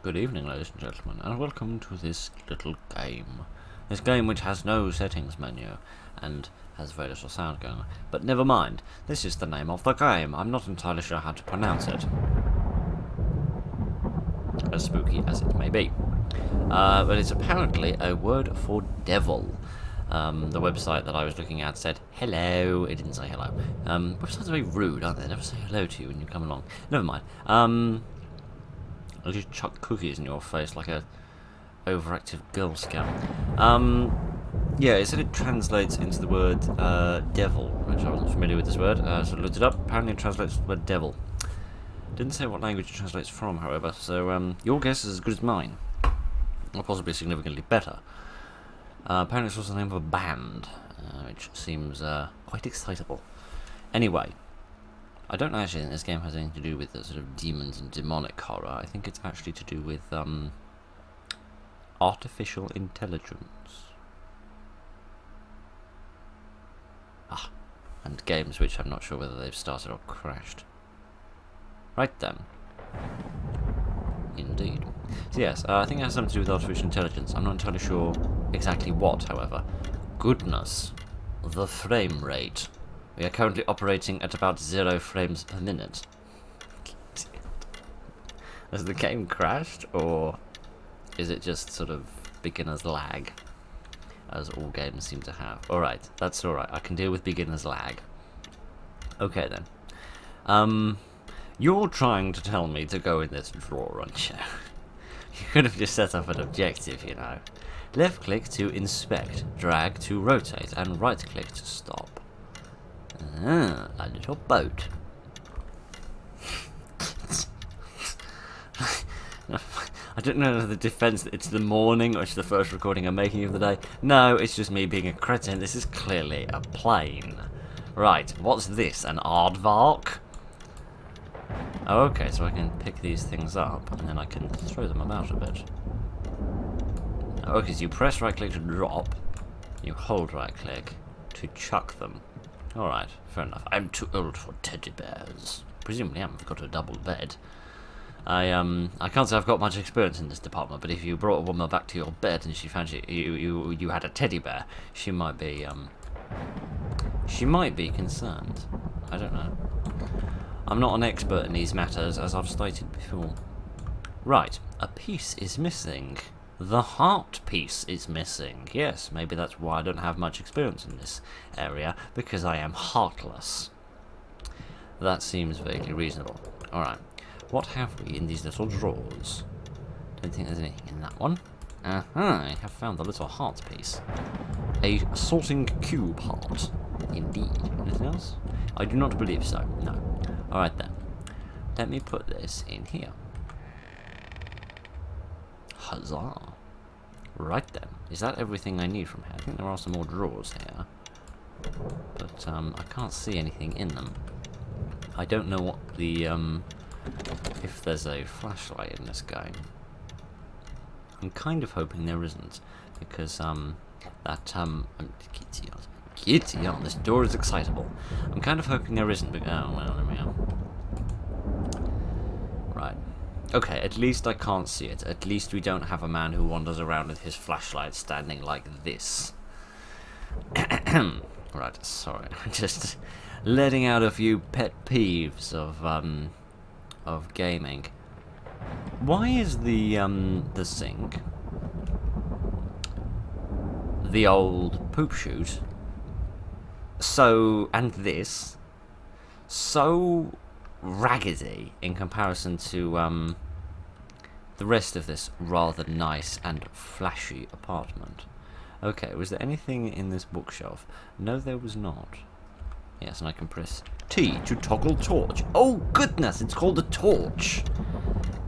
Good evening, ladies and gentlemen, and welcome to this little game. This game which has no settings menu, and has very little sound going on. But never mind, this is the name of the game. I'm not entirely sure how to pronounce it. As spooky as it may be. But it's apparently a word for devil. The website that I was looking at said, hello. It didn't say hello. Websites are very rude, aren't they? They never say hello to you when you come along. Never mind. I'll just chuck cookies in your face like a overactive Girl Scout. Yeah, it said it translates into the word devil, which I wasn't familiar with this word, so I looked it up. Apparently it translates to the word devil. Didn't say what language it translates from, however, so your guess is as good as mine. Or possibly significantly better. Apparently it's also the name of a band, which seems quite excitable. Anyway, I don't actually think this game has anything to do with the sort of demons and demonic horror. I think it's actually to do with artificial intelligence. And games which I'm not sure whether they've started or crashed. Right then. Indeed. So yes, I think it has something to do with artificial intelligence. I'm not entirely sure exactly what, however. Goodness. The frame rate. We are currently operating at about 0 frames per minute. Has the game crashed, or is it just sort of beginner's lag, as all games seem to have? Alright, that's alright. I can deal with beginner's lag. Okay then. You're trying to tell me to go in this drawer, aren't you? You could have just set up an objective, you know. Left click to inspect, drag to rotate, and right click to stop. A little boat. I don't know the defense that it's the morning or it's the first recording I'm making of the day. No, it's just me being a cretin. This is clearly a plane. Right, what's this? An aardvark? Oh, okay, so I can pick these things up and then I can throw them about a bit. Okay, so you press right click to drop, you hold right click to chuck them. Alright, fair enough. I'm too old for teddy bears. Presumably I've got a double bed. I can't say I've got much experience in this department, but if you brought a woman back to your bed and she found you had a teddy bear, she might be concerned. I don't know. I'm not an expert in these matters, as I've stated before. Right, a piece is missing. The heart piece is missing. Yes, maybe that's why I don't have much experience in this area, because I am heartless. That seems vaguely reasonable. Alright, what have we in these little drawers? Don't think there's anything in that one. I have found the little heart piece. A sorting cube heart. Indeed. Anything else? I do not believe so, no. Alright then. Let me put this in here. Huzzah. Right then. Is that everything I need from here? I think there are some more drawers here. But I can't see anything in them. I don't know what the if there's a flashlight in this game. I'm kind of hoping there isn't, because Kitty on this door is excitable. I'm kind of hoping there isn't, but well, there we are. Right. Okay, at least I can't see it. At least we don't have a man who wanders around with his flashlight standing like this. Right, sorry. Just letting out a few pet peeves of gaming. Why is the sink, the old poop chute, and this so raggedy in comparison to the rest of this rather nice and flashy apartment? Okay, was there anything in this bookshelf? No, there was not. Yes, and I can press T to toggle torch. Oh goodness, it's called a torch.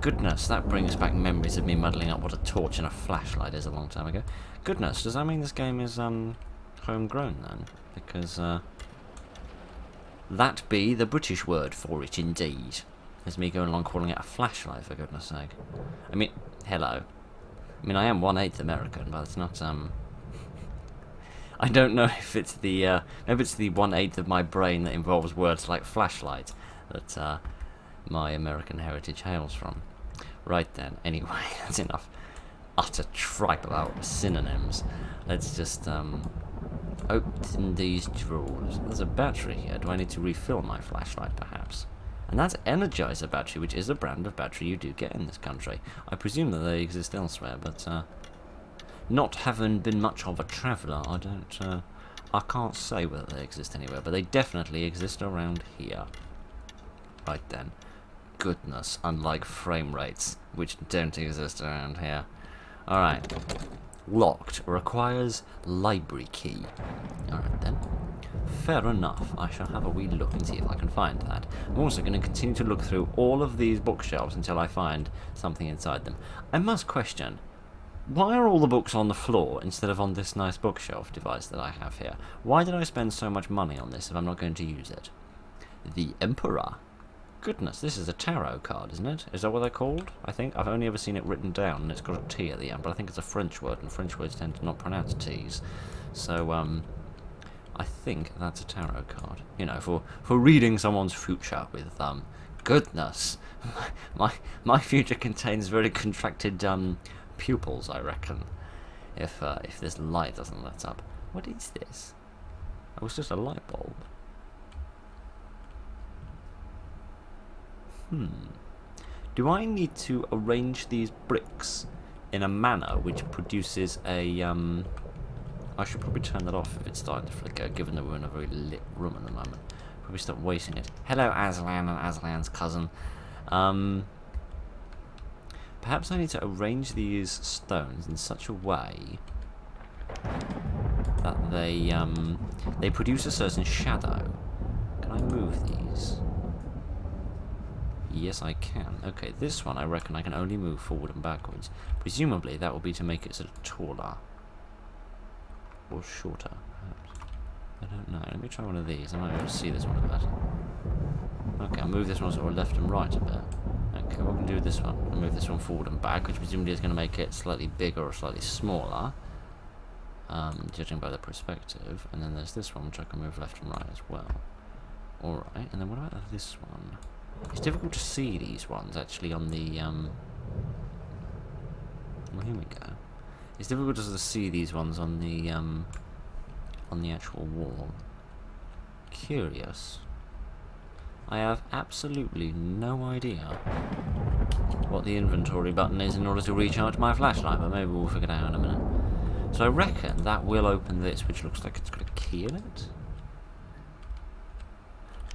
Goodness, that brings back memories of me muddling up what a torch and a flashlight is a long time ago. Goodness, does that mean this game is homegrown then? Because that be the British word for it indeed. There's me going along calling it a flashlight, for goodness sake. I mean, hello. I mean, I am 1/8 American, but it's not I don't know if it's the maybe it's the 1/8 of my brain that involves words like flashlight that my American heritage hails from. Right then, anyway, that's enough utter tripe about synonyms. Let's just, open these drawers. There's a battery here. Do I need to refill my flashlight, perhaps? And that's Energizer battery, which is a brand of battery you do get in this country. I presume that they exist elsewhere, but, not having been much of a traveller, I can't say whether they exist anywhere, but they definitely exist around here. Right then. Goodness, unlike frame rates, which don't exist around here. Alright. Locked. Requires library key. Alright then. Fair enough. I shall have a wee look and see if I can find that. I'm also going to continue to look through all of these bookshelves until I find something inside them. I must question, why are all the books on the floor instead of on this nice bookshelf device that I have here? Why did I spend so much money on this if I'm not going to use it? The Emperor. Goodness, this is a tarot card, isn't it? Is that what they're called? I think. I've only ever seen it written down, and it's got a T at the end, but I think it's a French word, and French words tend to not pronounce T's. So, I think that's a tarot card. You know, for reading someone's future with, goodness. My future contains very contracted, pupils, I reckon. If this light doesn't let up. What is this? Oh, it's just a light bulb. Do I need to arrange these bricks in a manner which produces a, I should probably turn that off if it's starting to flicker, given that we're in a very lit room at the moment. Probably stop wasting it. Hello, Aslan and Aslan's cousin. Perhaps I need to arrange these stones in such a way that they produce a certain shadow. Can I move these? Yes, I can. Okay, this one I reckon I can only move forward and backwards. Presumably that will be to make it sort of taller. Or shorter, perhaps. I don't know. Let me try one of these. I might be able to see this one a bit. Okay, I'll move this one sort of left and right a bit. Okay, what can we do with this one? I'll move this one forward and back, which presumably is going to make it slightly bigger or slightly smaller. Judging by the perspective. And then there's this one, which I can move left and right as well. Alright, and then what about this one? It's difficult to see these ones actually on the well, here we go. It's difficult to see these ones on the actual wall. Curious. I have absolutely no idea what the inventory button is in order to recharge my flashlight, but maybe we'll figure it out in a minute. So I reckon that will open this, which looks like it's got a key in it.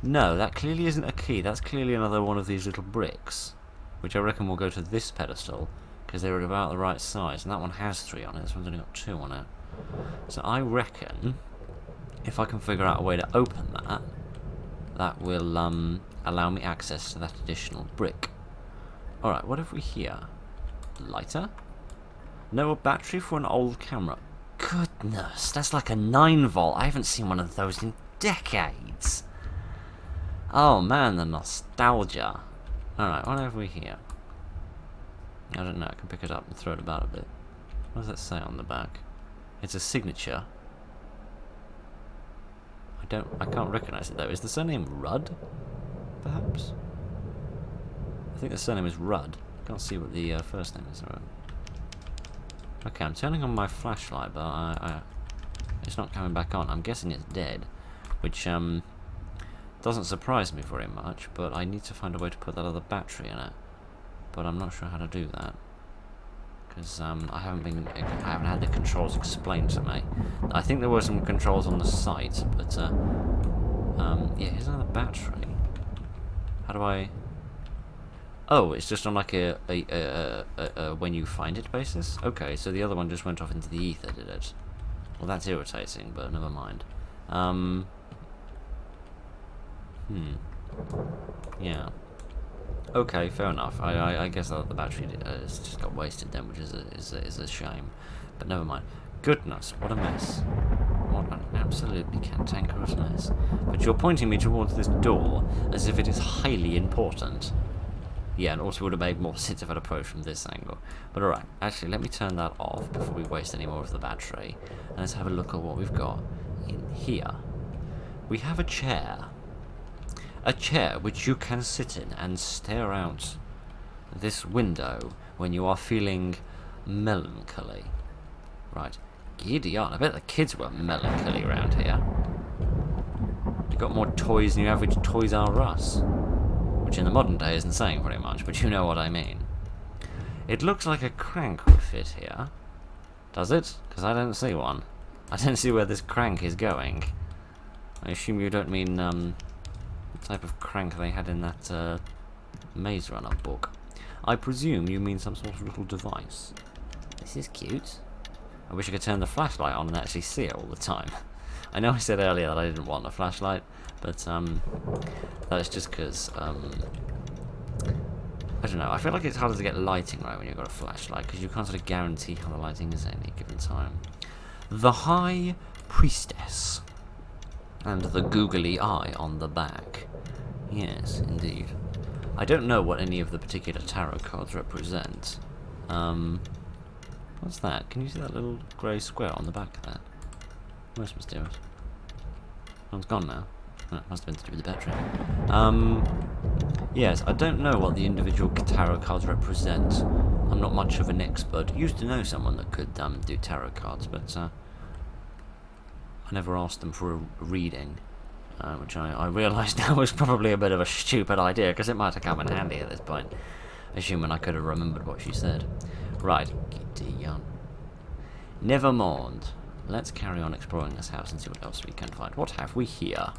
No, that clearly isn't a key. That's clearly another one of these little bricks, which I reckon will go to this pedestal, because they're about the right size, and that one has 3 on it. This one's only got 2 on it. So I reckon, if I can figure out a way to open that, that will allow me access to that additional brick. Alright, what have we here? Lighter? No, a battery for an old camera. Goodness, that's like a 9-volt. I haven't seen one of those in decades. Oh man, the nostalgia. Alright, what have we here? I don't know, I can pick it up and throw it about a bit. What does that say on the back? It's a signature. I can't recognise it though. Is the surname Rudd? Perhaps? I think the surname is Rudd. I can't see what the first name is. Okay, I'm turning on my flashlight, but it's not coming back on. I'm guessing it's dead, which doesn't surprise me very much, but I need to find a way to put that other battery in it. But I'm not sure how to do that, because I haven't had the controls explained to me. I think there were some controls on the site, but yeah, here's another battery. How do I? Oh, it's just on like a when you find it basis. Okay, so the other one just went off into the ether, did it? Well, that's irritating, but never mind. Yeah. Okay, fair enough. I guess that the battery has just got wasted then, which is a shame. But never mind. Goodness, what a mess. What an absolutely cantankerous mess. But you're pointing me towards this door as if it is highly important. Yeah, and also would have made more sense if I'd approached from this angle. But alright, actually, let me turn that off before we waste any more of the battery. And let's have a look at what we've got in here. We have a chair. A chair which you can sit in and stare out this window when you are feeling melancholy. Right. Giddy on. I bet the kids were melancholy around here. You've got more toys than your average Toys R Us. Which in the modern day isn't saying very much, but you know what I mean. It looks like a crank would fit here. Does it? Because I don't see one. I don't see where this crank is going. I assume you don't mean the type of crank they had in that Maze Runner book. I presume you mean some sort of little device. This is cute. I wish I could turn the flashlight on and actually see it all the time. I know I said earlier that I didn't want a flashlight, but that's just because I don't know. I feel like it's harder to get lighting right when you've got a flashlight because you can't sort of guarantee how the lighting is at any given time. The High Priestess and the googly eye on the back. Yes, indeed. I don't know what any of the particular tarot cards represent. What's that? Can you see that little grey square on the back there? Most mysterious. Oh, it's gone now. Oh, it must have been to do with the battery. Yes, I don't know what the individual tarot cards represent. I'm not much of an expert. Used to know someone that could do tarot cards, but I never asked them for a reading, which I realise now was probably a bit of a stupid idea, because it might have come in handy at this point, assuming I could have remembered what she said. Right, giddy on. Never mind. Let's carry on exploring this house and see what else we can find. What have we here?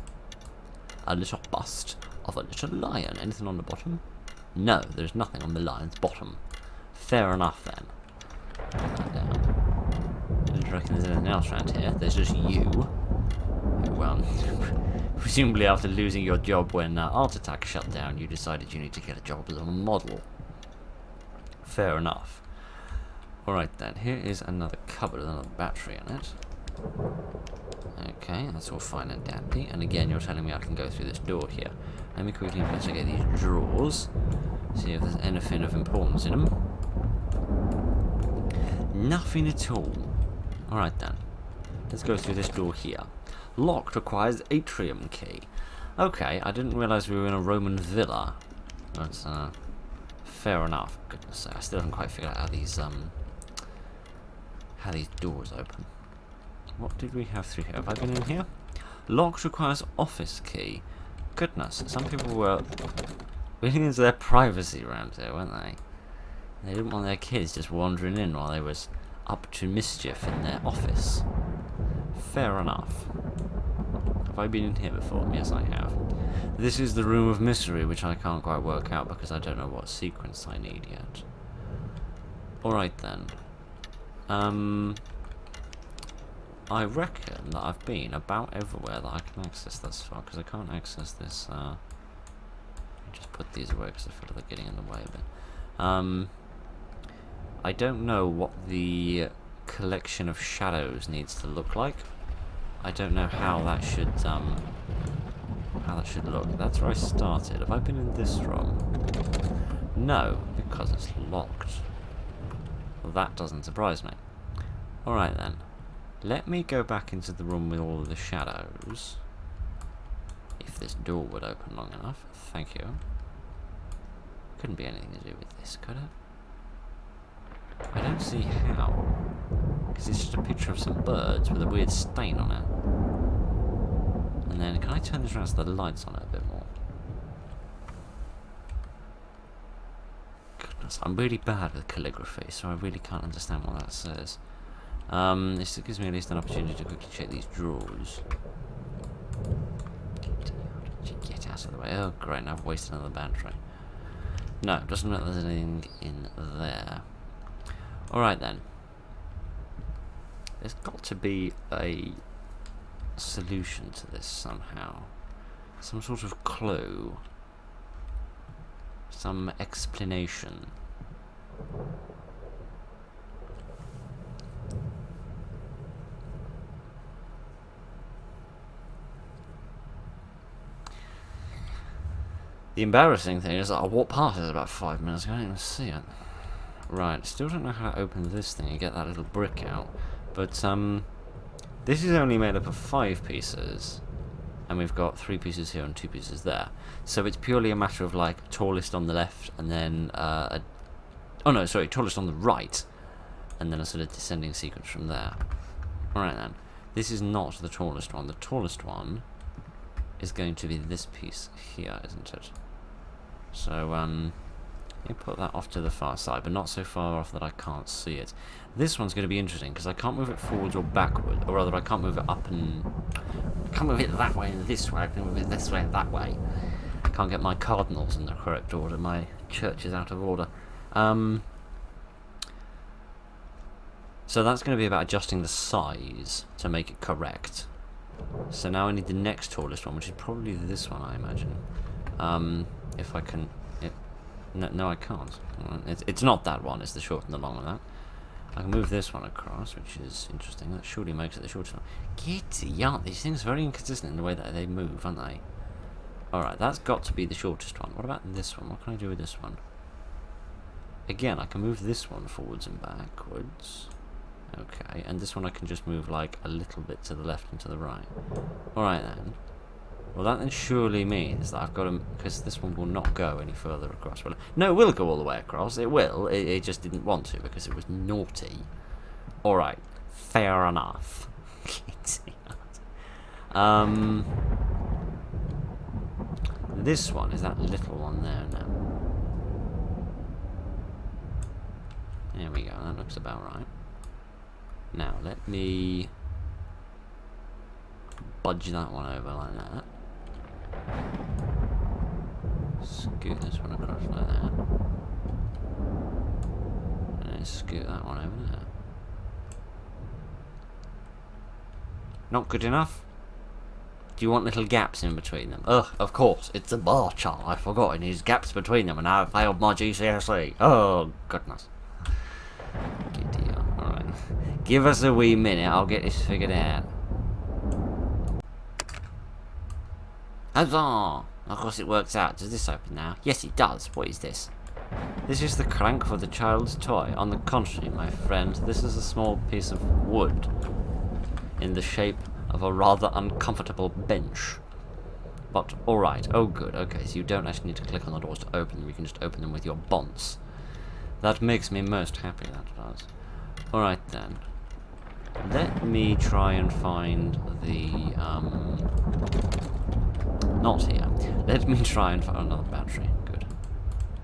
A little bust of a little lion. Anything on the bottom? No, there's nothing on the lion's bottom. Fair enough then. Put that down. I don't reckon there's anything else around here. There's just you. Who, presumably after losing your job when Art Attack shut down, you decided you need to get a job as a model. Fair enough. Alright then, here is another cupboard with another battery in it. Okay, that's all fine and dandy. And again, you're telling me I can go through this door here. Let me quickly investigate these drawers. See if there's anything of importance in them. Nothing at all. Alright then. Let's go through this door here. Locked, requires atrium key. Okay, I didn't realise we were in a Roman villa. But, fair enough. Goodness sake, I still haven't quite figured out how these doors open. What did we have through here? Have I been in here? Locked, requires office key. Goodness, some people were getting into their privacy around here, weren't they? They didn't want their kids just wandering in while they was up to mischief in their office. Fair enough. Have I been in here before? Yes, I have. This is the room of mystery, which I can't quite work out because I don't know what sequence I need yet. Alright then. I reckon that I've been about everywhere that I can access thus far, because I can't access this, let me just put these away because I feel like they're getting in the way a bit. I don't know what the collection of shadows needs to look like. I don't know how that should look. That's where I started. Have I been in this room? No, because it's locked. Well, that doesn't surprise me. Alright then. Let me go back into the room with all of the shadows. If this door would open long enough. Thank you. Couldn't be anything to do with this, could it? I don't see how. Because it's just a picture of some birds with a weird stain on it. And then, can I turn this around so the light's on it a bit more? Goodness, I'm really bad with calligraphy, so I really can't understand what that says. This gives me at least an opportunity to quickly check these drawers. Get out of the way. Oh, great, now I've wasted another battery. No, doesn't look like there's anything in there. Alright then. There's got to be a solution to this somehow. Some sort of clue. Some explanation. The embarrassing thing is that I walked past it about 5 minutes ago, I didn't even see it. Right, still don't know how to open this thing and get that little brick out. But, this is only made up of 5 pieces. and we've got 3 pieces here and 2 pieces there. So it's purely a matter of like tallest on the left, and then tallest on the right, and then a sort of descending sequence from there. Alright then, this is not the tallest one. The tallest one is going to be this piece here, isn't it? So you put that off to the far side, but not so far off that I can't see it. This one's going to be interesting because I can't move it forwards or backward, or rather I can't move it up and... I can't move it that way and this way, I can move it this way and that way. I can't get my cardinals in the correct order, my church is out of order. So that's going to be about adjusting the size to make it correct. So now I need the next tallest one, which is probably this one, I imagine. If I can... No, I can't. It's not that one, it's the short and the long of that. I can move this one across, which is interesting. That surely makes it the shortest one. Giddy, aren't these things very inconsistent in the way that they move, aren't they? Alright, that's got to be the shortest one. What about this one? What can I do with this one? Again, I can move this one forwards and backwards. Okay, and this one I can just move like a little bit to the left and to the right. Alright then. Well, that then surely means that I've got to... Because this one will not go any further across. Well, no, it will go all the way across. It will. It just didn't want to because it was naughty. Alright. Fair enough. This one is that little one there now. There we go. That looks about right. Now, let me... budge that one over like that. Scoot this one across like that. And then scoot that one over there. Not good enough? Do you want little gaps in between them? Ugh, of course, it's a bar chart. I forgot it needs gaps between them and I failed my GCSE. Oh, goodness. Giddy up. Alright. Give us a wee minute, I'll get this figured out. Huzzah! Of course it works out. Does this open now? Yes, it does. What is this? This is the crank for the child's toy. On the contrary, my friend, this is a small piece of wood in the shape of a rather uncomfortable bench. But, alright. Oh, good. Okay, so you don't actually need to click on the doors to open them. You can just open them with your bonds. That makes me most happy, that does. Alright, then. Let me try and find the, not here. Let me try and find another battery. Good.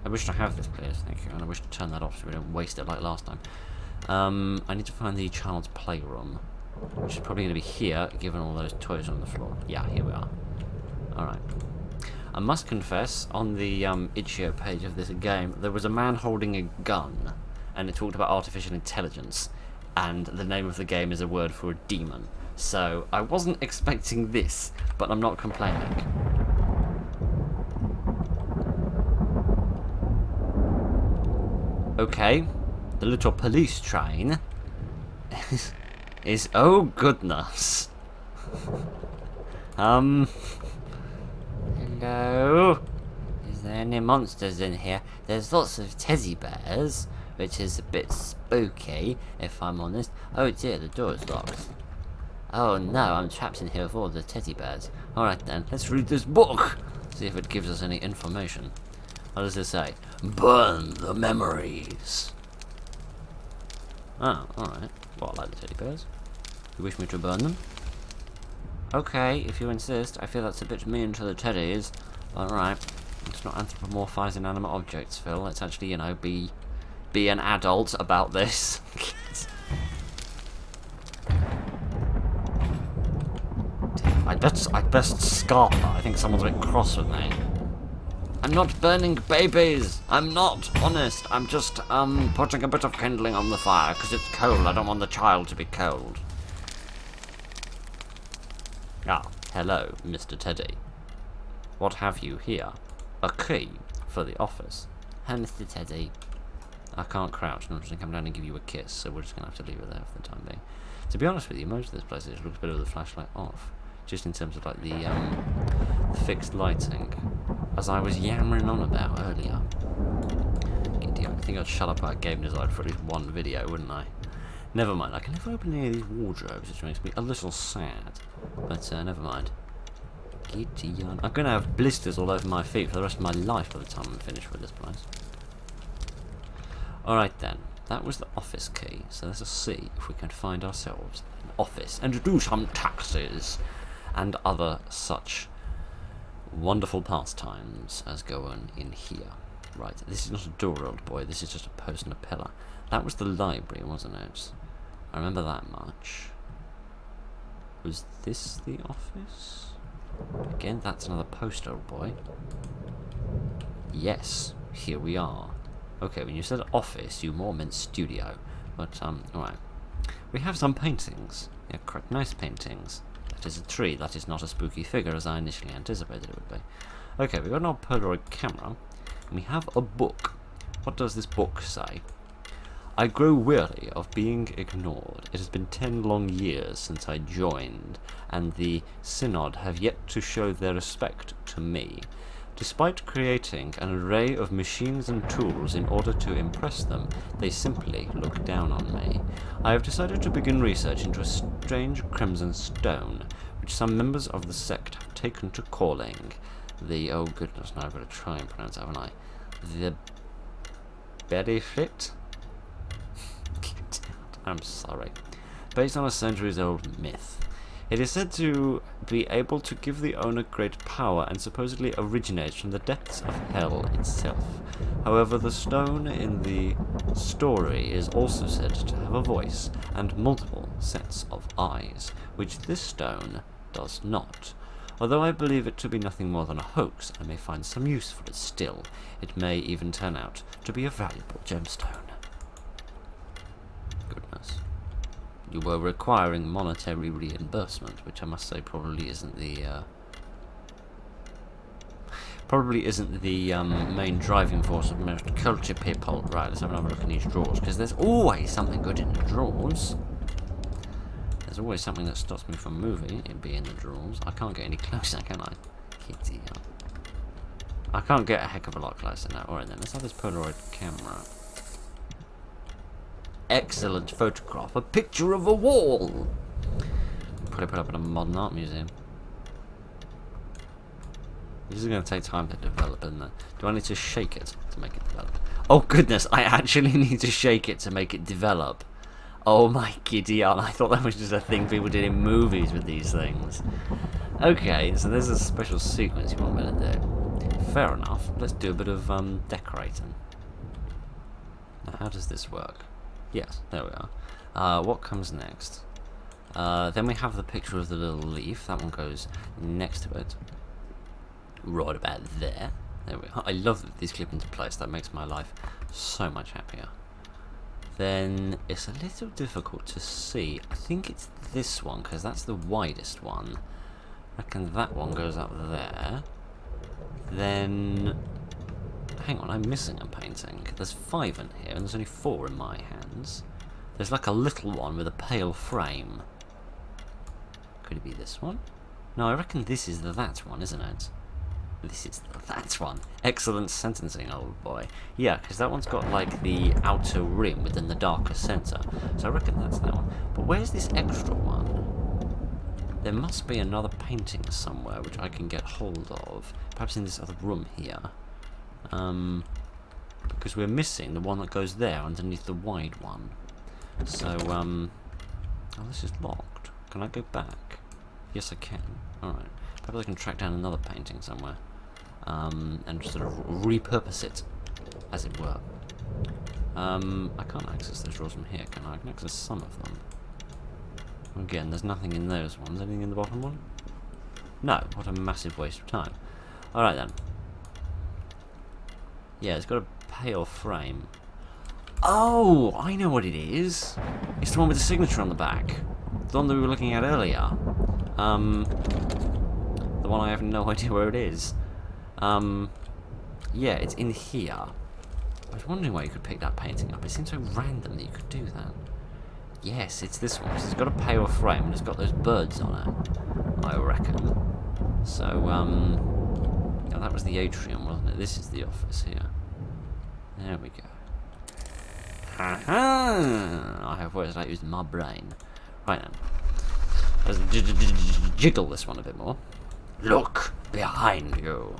I wish to have this, please. Thank you. And I wish to turn that off so we don't waste it like last time. I need to find the child's playroom, which is probably going to be here, given all those toys on the floor. Yeah, here we are. Alright. I must confess, on the itch.io page of this game, there was a man holding a gun, and it talked about artificial intelligence, and the name of the game is a word for a demon. So, I wasn't expecting this, but I'm not complaining. Okay, the little police train is... oh goodness. Hello? Is there any monsters in here? There's lots of teddy bears, which is a bit spooky, if I'm honest. Oh dear, the door is locked. Oh no, I'm trapped in here with all the teddy bears. Alright then, let's read this book! See if it gives us any information. What does it say? Burn the memories! Oh, alright. Well, I like the teddy bears. You wish me to burn them? Okay, if you insist. I feel that's a bit mean to the teddies. Alright. Let's not anthropomorphise inanimate objects, Phil. Let's actually, you know, be an adult about this. I'd best scarper. I think someone's a bit cross with me. I'm not burning babies. I'm not, honest. I'm just, putting a bit of kindling on the fire because it's cold. I don't want the child to be cold. Ah, hello, Mr. Teddy. What have you here? A key for the office. Hi, Mr. Teddy. I can't crouch, and I'm just going to come down and give you a kiss, so we're just going to have to leave it there for the time being. To be honest with you, most of this place looks a bit with the flashlight off. Just in terms of like the fixed lighting, as I was yammering on about earlier. I think I'd shut up about game design for at least one video, wouldn't I? Never mind, I can never open any of these wardrobes, which makes me a little sad. But never mind. Giddy on. I'm going to have blisters all over my feet for the rest of my life by the time I'm finished with this place. Alright then. That was the office key. So let's just see if we can find ourselves an office and do some taxes and other such wonderful pastimes as go on in here. Right, this is not a door, old boy. This is just a post and a pillar. That was the library, wasn't it? I remember that much. Was this the office? Again, that's another post, old boy. Yes, here we are. Okay, when you said office, you more meant studio. But, alright. We have some paintings. Yeah, correct, nice paintings. That is a tree. That is not a spooky figure, as I initially anticipated it would be. Okay, we've got an old Polaroid camera. And we have a book. What does this book say? I grow weary of being ignored. It has been 10 long years since I joined, and the Synod have yet to show their respect to me. Despite creating an array of machines and tools in order to impress them, they simply look down on me. I have decided to begin research into a strange crimson stone, which some members of the sect have taken to calling the... oh goodness, now I've got to try and pronounce it, haven't I? The... Beherit? I'm sorry. Based on a centuries-old myth. It is said to be able to give the owner great power and supposedly originates from the depths of hell itself. However, the stone in the story is also said to have a voice and multiple sets of eyes, which this stone does not. Although I believe it to be nothing more than a hoax, I may find some use for it still. It may even turn out to be a valuable gemstone. Goodness. You were requiring monetary reimbursement, which I must say probably isn't the main driving force of most culture people. Right, let's have another look in these drawers, because there's always something good in the drawers. There's always something that stops me from moving. It'd be in the drawers. I can't get any closer, can I? Kitty. I can't get a heck of a lot closer now. Alright then, let's have this Polaroid camera. Excellent photograph. A picture of a wall. Probably put up in a modern art museum. This is going to take time to develop, isn't it? Do I need to shake it to make it develop? Oh goodness, I actually need to shake it to make it develop. Oh my giddy aunt, I thought that was just a thing people did in movies with these things. Okay, so there's a special sequence you want me to do. Fair enough. Let's do a bit of decorating. Now, how does this work? Yes, there we are. What comes next? Then we have the picture of the little leaf. That one goes next to it. Right about there. There we are. I love that these clip into place. That makes my life so much happier. Then it's a little difficult to see. I think it's this one, because that's the widest one. I reckon that one goes up there. Then... hang on, I'm missing a painting. There's 5 in here, and there's only 4 in my hands. There's like a little one with a pale frame. Could it be this one? No, I reckon this is the that one, isn't it? This is the that one. Excellent sentencing, old boy. Yeah, because that one's got like the outer rim within the darker centre. So I reckon that's that one. But where's this extra one? There must be another painting somewhere which I can get hold of. Perhaps in this other room here. Because we're missing the one that goes there underneath the wide one. So, oh, this is locked. Can I go back? Yes, I can. Alright. Perhaps I can track down another painting somewhere. And sort of repurpose it, as it were. I can't access those drawers from here, can I? I can access some of them. Again, there's nothing in those ones. Anything in the bottom one? No. What a massive waste of time. Alright then. Yeah, it's got a pale frame. Oh, I know what it is. It's the one with the signature on the back. The one that we were looking at earlier. The one I have no idea where it is. Yeah, it's in here. I was wondering why you could pick that painting up. It seems so random that you could do that. Yes, it's this one. It's got a pale frame and it's got those birds on it, I reckon. So, yeah, that was the atrium, wasn't it? This is the office here. There we go. Ha-ha! I have words I use my brain. Right then. Let's jiggle this one a bit more. Look behind you.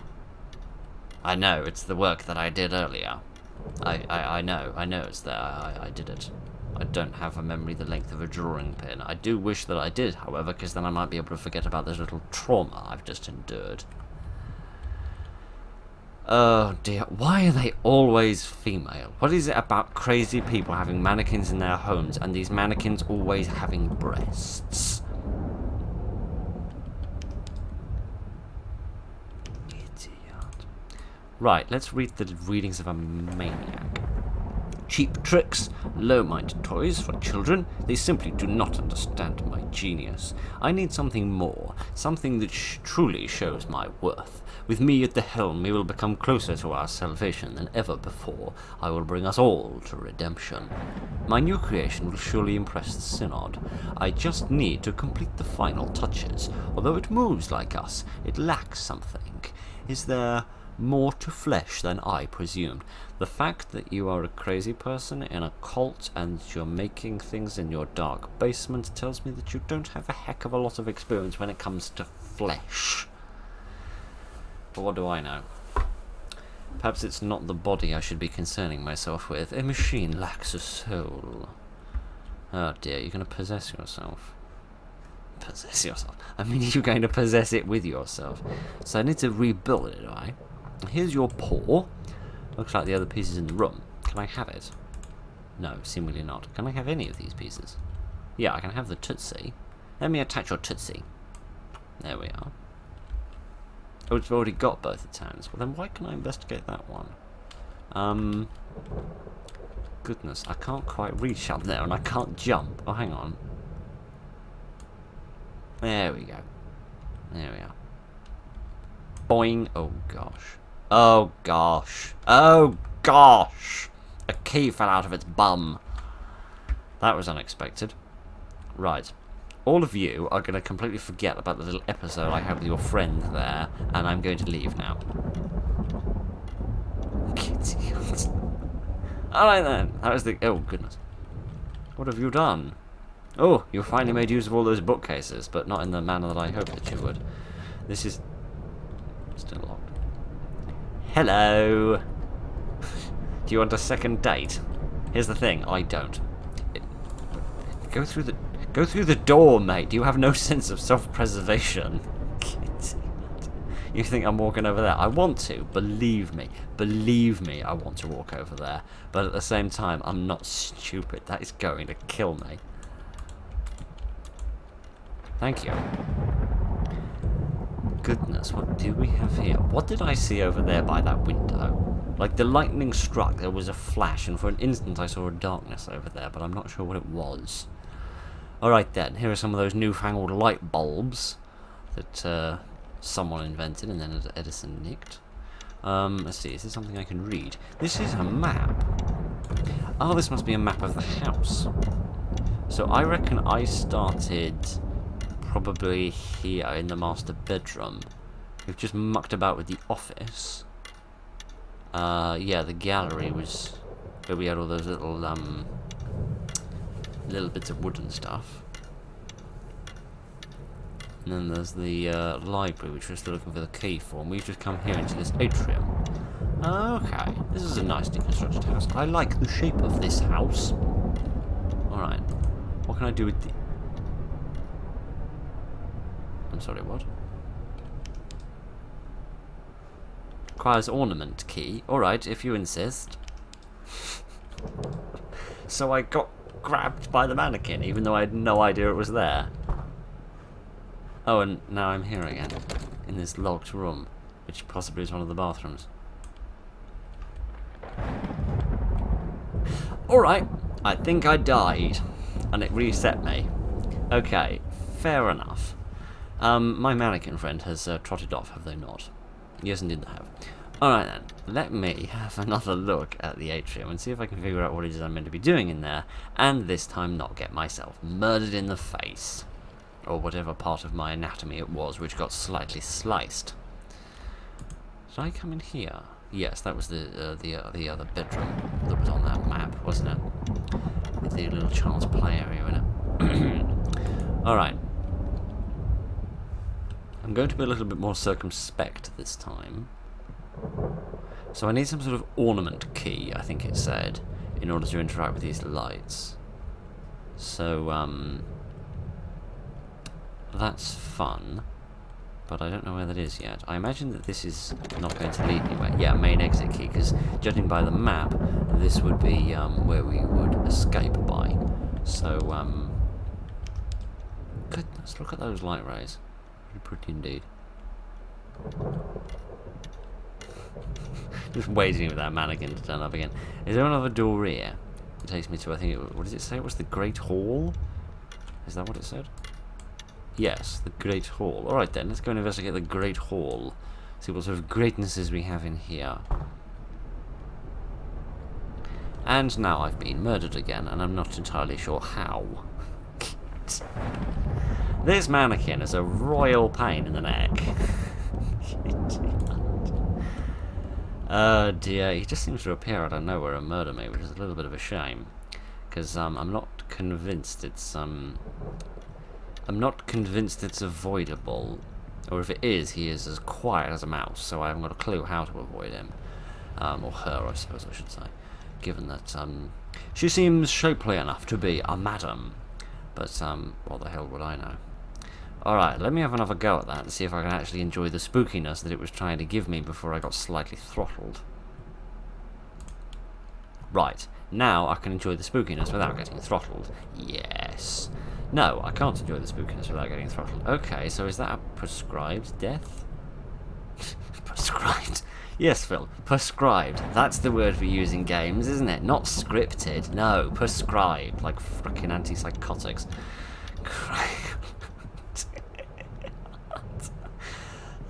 I know, it's the work that I did earlier. I know it's there. I did it. I don't have a memory the length of a drawing pin. I do wish that I did, however, because then I might be able to forget about this little trauma I've just endured. Oh dear, why are they always female? What is it about crazy people having mannequins in their homes and these mannequins always having breasts? Idiot. Right, let's read the readings of a maniac. Cheap tricks, low-minded toys for children. They simply do not understand my genius. I need something more, something that truly shows my worth. With me at the helm, we will become closer to our salvation than ever before. I will bring us all to redemption. My new creation will surely impress the Synod. I just need to complete the final touches. Although it moves like us, it lacks something. Is there more to flesh than I presumed? The fact that you are a crazy person in a cult and you're making things in your dark basement tells me that you don't have a heck of a lot of experience when it comes to flesh. But what do I know? Perhaps it's not the body I should be concerning myself with. A machine lacks a soul. Oh dear, you're going to possess yourself. Possess yourself? I mean, you're going to possess it with yourself. So I need to rebuild it, do I? Here's your paw. Looks like the other pieces in the room. Can I have it? No, seemingly not. Can I have any of these pieces? Yeah, I can have the Tootsie. Let me attach your Tootsie. There we are. Oh, it's already got both its hands. Well, then why can I investigate that one? Goodness, I can't quite reach up there and I can't jump. Oh, hang on. There we go. There we are. Boing. Oh, gosh. Oh, gosh. Oh, gosh! A key fell out of its bum. That was unexpected. Right. All of you are going to completely forget about the little episode I had with your friend there, and I'm going to leave now. Alright then. That was the... Oh, goodness. What have you done? Oh, you finally made use of all those bookcases, but not in the manner that I hoped that you would. This is... still locked. Hello! Do you want a second date? Here's the thing, I don't. Go through the door, mate. You have no sense of self-preservation. You think I'm walking over there? I want to. Believe me. Believe me, I want to walk over there. But at the same time, I'm not stupid. That is going to kill me. Thank you. Goodness, what do we have here? What did I see over there by that window? Like, the lightning struck, there was a flash, and for an instant I saw a darkness over there, but I'm not sure what it was. Alright then, here are some of those newfangled light bulbs that someone invented and then Edison nicked. Let's see, is this something I can read? This is a map. Oh, this must be a map of the house. So I reckon I started probably here in the master bedroom. We've just mucked about with the office. Yeah, the gallery was where we had all those little bits of wood and stuff. And then there's the library, which we're still looking for the key for, and we've just come here into this atrium. Okay, this is a nice deconstructed house. I like the shape of this house. Alright, what can I do with the... I'm sorry, what? Requires ornament key. Alright, if you insist. So I got grabbed by the mannequin, even though I had no idea it was there. Oh, and now I'm here again, in this locked room, which possibly is one of the bathrooms. Alright, I think I died, and it reset me. Okay, fair enough. My mannequin friend has trotted off, have they not? Yes, indeed they have. Alright then, let me have another look at the atrium and see if I can figure out what it is I'm meant to be doing in there, and this time not get myself murdered in the face. Or whatever part of my anatomy it was which got slightly sliced. Did I come in here? Yes, that was the other bedroom that was on that map, wasn't it? With the little child's play area in it. Alright. I'm going to be a little bit more circumspect this time. So I need some sort of ornament key, I think it said, in order to interact with these lights. So, that's fun, but I don't know where that is yet. I imagine that this is not going to lead anywhere. Yeah, main exit key, because judging by the map, this would be where we would escape by. So, goodness, look at those light rays. Pretty indeed. Just waiting for that mannequin to turn up again. Is there another door here? It takes me to, I think, what does it say? It was the Great Hall? Is that what it said? Yes, the Great Hall. Alright then, let's go and investigate the Great Hall. See what sort of greatnesses we have in here. And now I've been murdered again, and I'm not entirely sure how. This mannequin is a royal pain in the neck. Oh dear, he just seems to appear out of nowhere and murder me, which is a little bit of a shame. Because I'm not convinced it's avoidable. Or if it is, he is as quiet as a mouse, so I haven't got a clue how to avoid him. Or her, I suppose I should say. Given that she seems shapely enough to be a madam. But what the hell would I know? Alright, let me have another go at that and see if I can actually enjoy the spookiness that it was trying to give me before I got slightly throttled. Right, now I can enjoy the spookiness without getting throttled. Yes. No, I can't enjoy the spookiness without getting throttled. Okay, so is that a prescribed death? Prescribed? Yes, Phil, prescribed. That's the word we use in games, isn't it? Not scripted. No, prescribed. Like frickin' antipsychotics.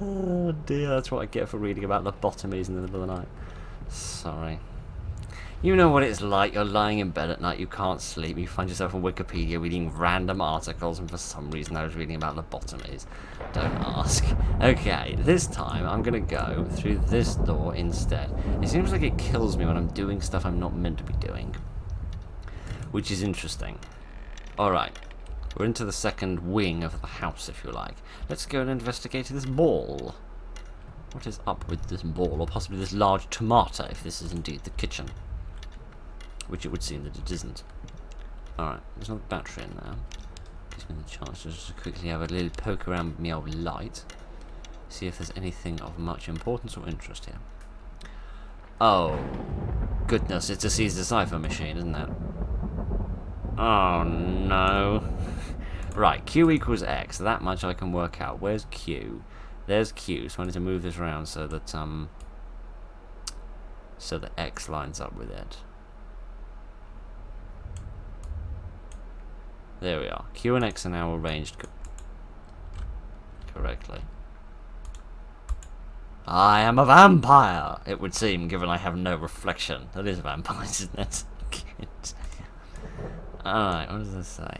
Oh dear, that's what I get for reading about lobotomies in the middle of the night. Sorry. You know what it's like, you're lying in bed at night, you can't sleep, you find yourself on Wikipedia reading random articles, and for some reason I was reading about lobotomies. Don't ask. Okay, this time I'm gonna go through this door instead. It seems like it kills me when I'm doing stuff I'm not meant to be doing. Which is interesting. Alright. We're into the second wing of the house, if you like. Let's go and investigate this ball. What is up with this ball, or possibly this large tomato, if this is indeed the kitchen? Which it would seem that it isn't. Alright, there's another battery in there. Gives me the chance to just quickly have a little poke around with my old light. See if there's anything of much importance or interest here. Oh, goodness, it's a Caesar cipher machine, isn't it? Oh no. Right, Q equals X, that much I can work out. Where's Q? There's Q, so I need to move this around so that X lines up with it. There we are. Q and X are now arranged correctly. I am a vampire, it would seem, given I have no reflection. That is vampires, isn't it? Alright, what does this say?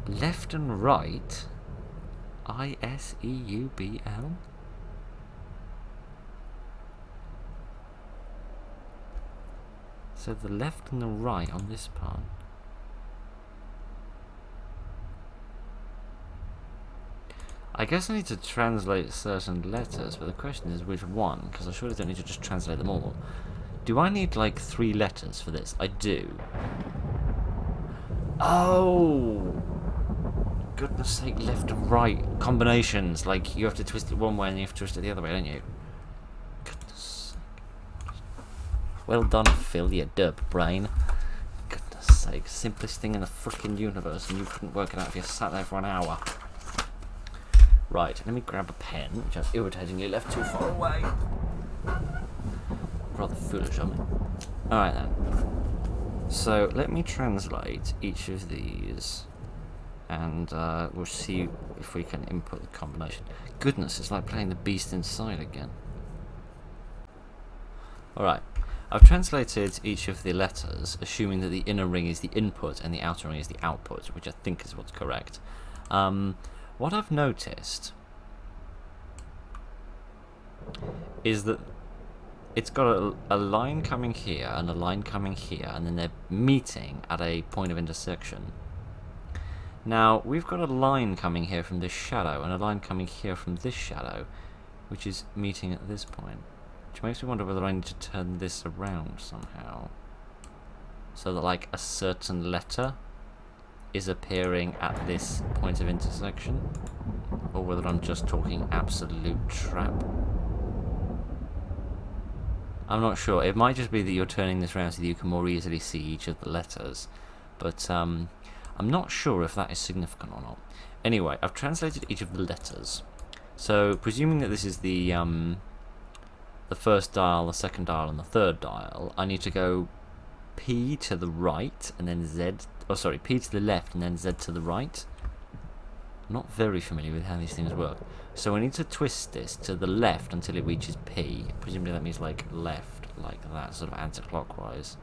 Left and right? ISEUBL? So the left and the right on this part. I guess I need to translate certain letters, but the question is which one, because I surely don't need to just translate them all. Do I need like 3 letters for this? I do. Oh! Goodness sake, left and right combinations. Like, you have to twist it one way and you have to twist it the other way, don't you? Goodness sake. Well done, Phil, you derp brain. Goodness sake, simplest thing in the frickin' universe, and you couldn't work it out if you sat there for an hour. Right, let me grab a pen, which I've irritatingly left too far away. Rather foolish of me. Alright then. So, let me translate each of these, and we'll see if we can input the combination. Goodness, it's like playing the beast inside again. Alright, I've translated each of the letters, assuming that the inner ring is the input and the outer ring is the output, which I think is what's correct. What I've noticed is that it's got a line coming here and a line coming here, and then they're meeting at a point of intersection. Now, we've got a line coming here from this shadow, and a line coming here from this shadow, which is meeting at this point. Which makes me wonder whether I need to turn this around somehow. So that, like, a certain letter is appearing at this point of intersection. Or whether I'm just talking absolute trap. I'm not sure. It might just be that you're turning this around so that you can more easily see each of the letters. But, I'm not sure if that is significant or not. Anyway, I've translated each of the letters. So, presuming that this is the first dial, the second dial, and the third dial, I need to go P to the right, and then Z... Oh, sorry, P to the left, and then Z to the right. I'm not very familiar with how these things work. So I need to twist this to the left until it reaches P. Presumably that means, like, left, like that, sort of anti-clockwise.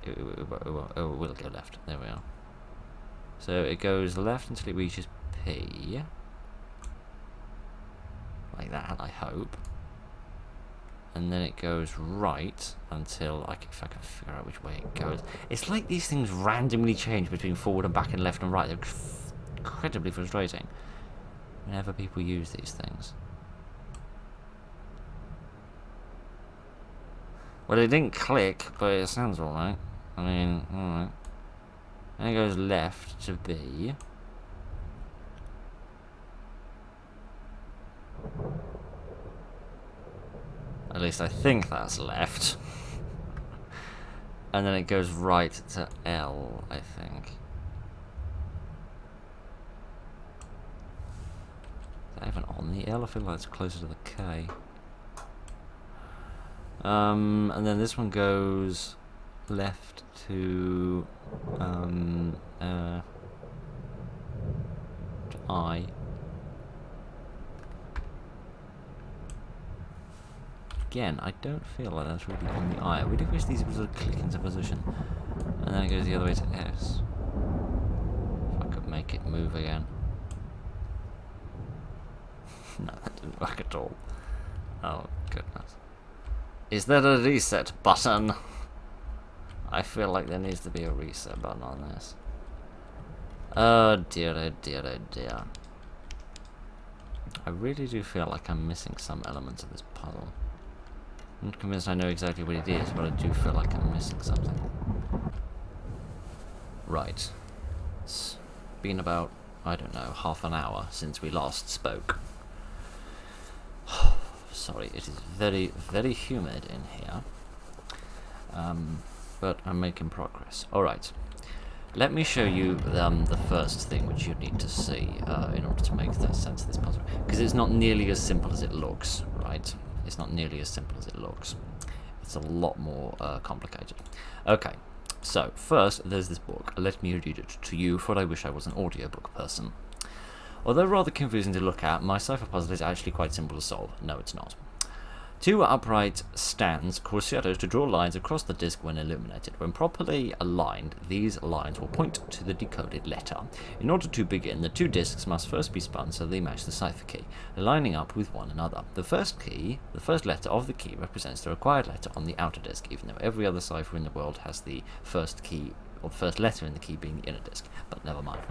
It will go left. There we are. So it goes left until it reaches P. Like that, I hope. And then it goes right until if I can figure out which way it goes. It's like these things randomly change between forward and back and left and right. They're incredibly frustrating whenever people use these things. Well, it didn't click, but it sounds alright. I mean, alright. Then it goes left to B. At least I think that's left. And then it goes right to L, I think. Is that even on the L? I feel like it's closer to the K. And then this one goes left to I. Again, I don't feel like that's really on the I. I really wish these would sort of click into position. And then it goes the other way to S. If I could make it move again. No, that didn't work at all. Oh, goodness. Is there a reset button? I feel like there needs to be a reset button on this. Oh dear, oh dear, oh dear. I really do feel like I'm missing some elements of this puzzle. I'm not convinced I know exactly what it is, but I do feel like I'm missing something. Right. It's been about, I don't know, half an hour since we last spoke. Sorry, it is very, very humid in here. But I'm making progress. Alright. Let me show you the first thing which you need to see in order to make that sense of this puzzle. Because it's not nearly as simple as it looks, right? It's not nearly as simple as it looks. It's a lot more complicated. Okay, so first there's this book. Let me read it to you, for I wish I was an audiobook person. Although rather confusing to look at, my cipher puzzle is actually quite simple to solve. No, it's not. Two upright stands cause shadows to draw lines across the disc when illuminated. When properly aligned, these lines will point to the decoded letter. In order to begin, the two discs must first be spun so they match the cipher key, lining up with one another. The first letter of the key represents the required letter on the outer disc, even though every other cipher in the world has the first key, or the first letter in the key being the inner disc, but never mind.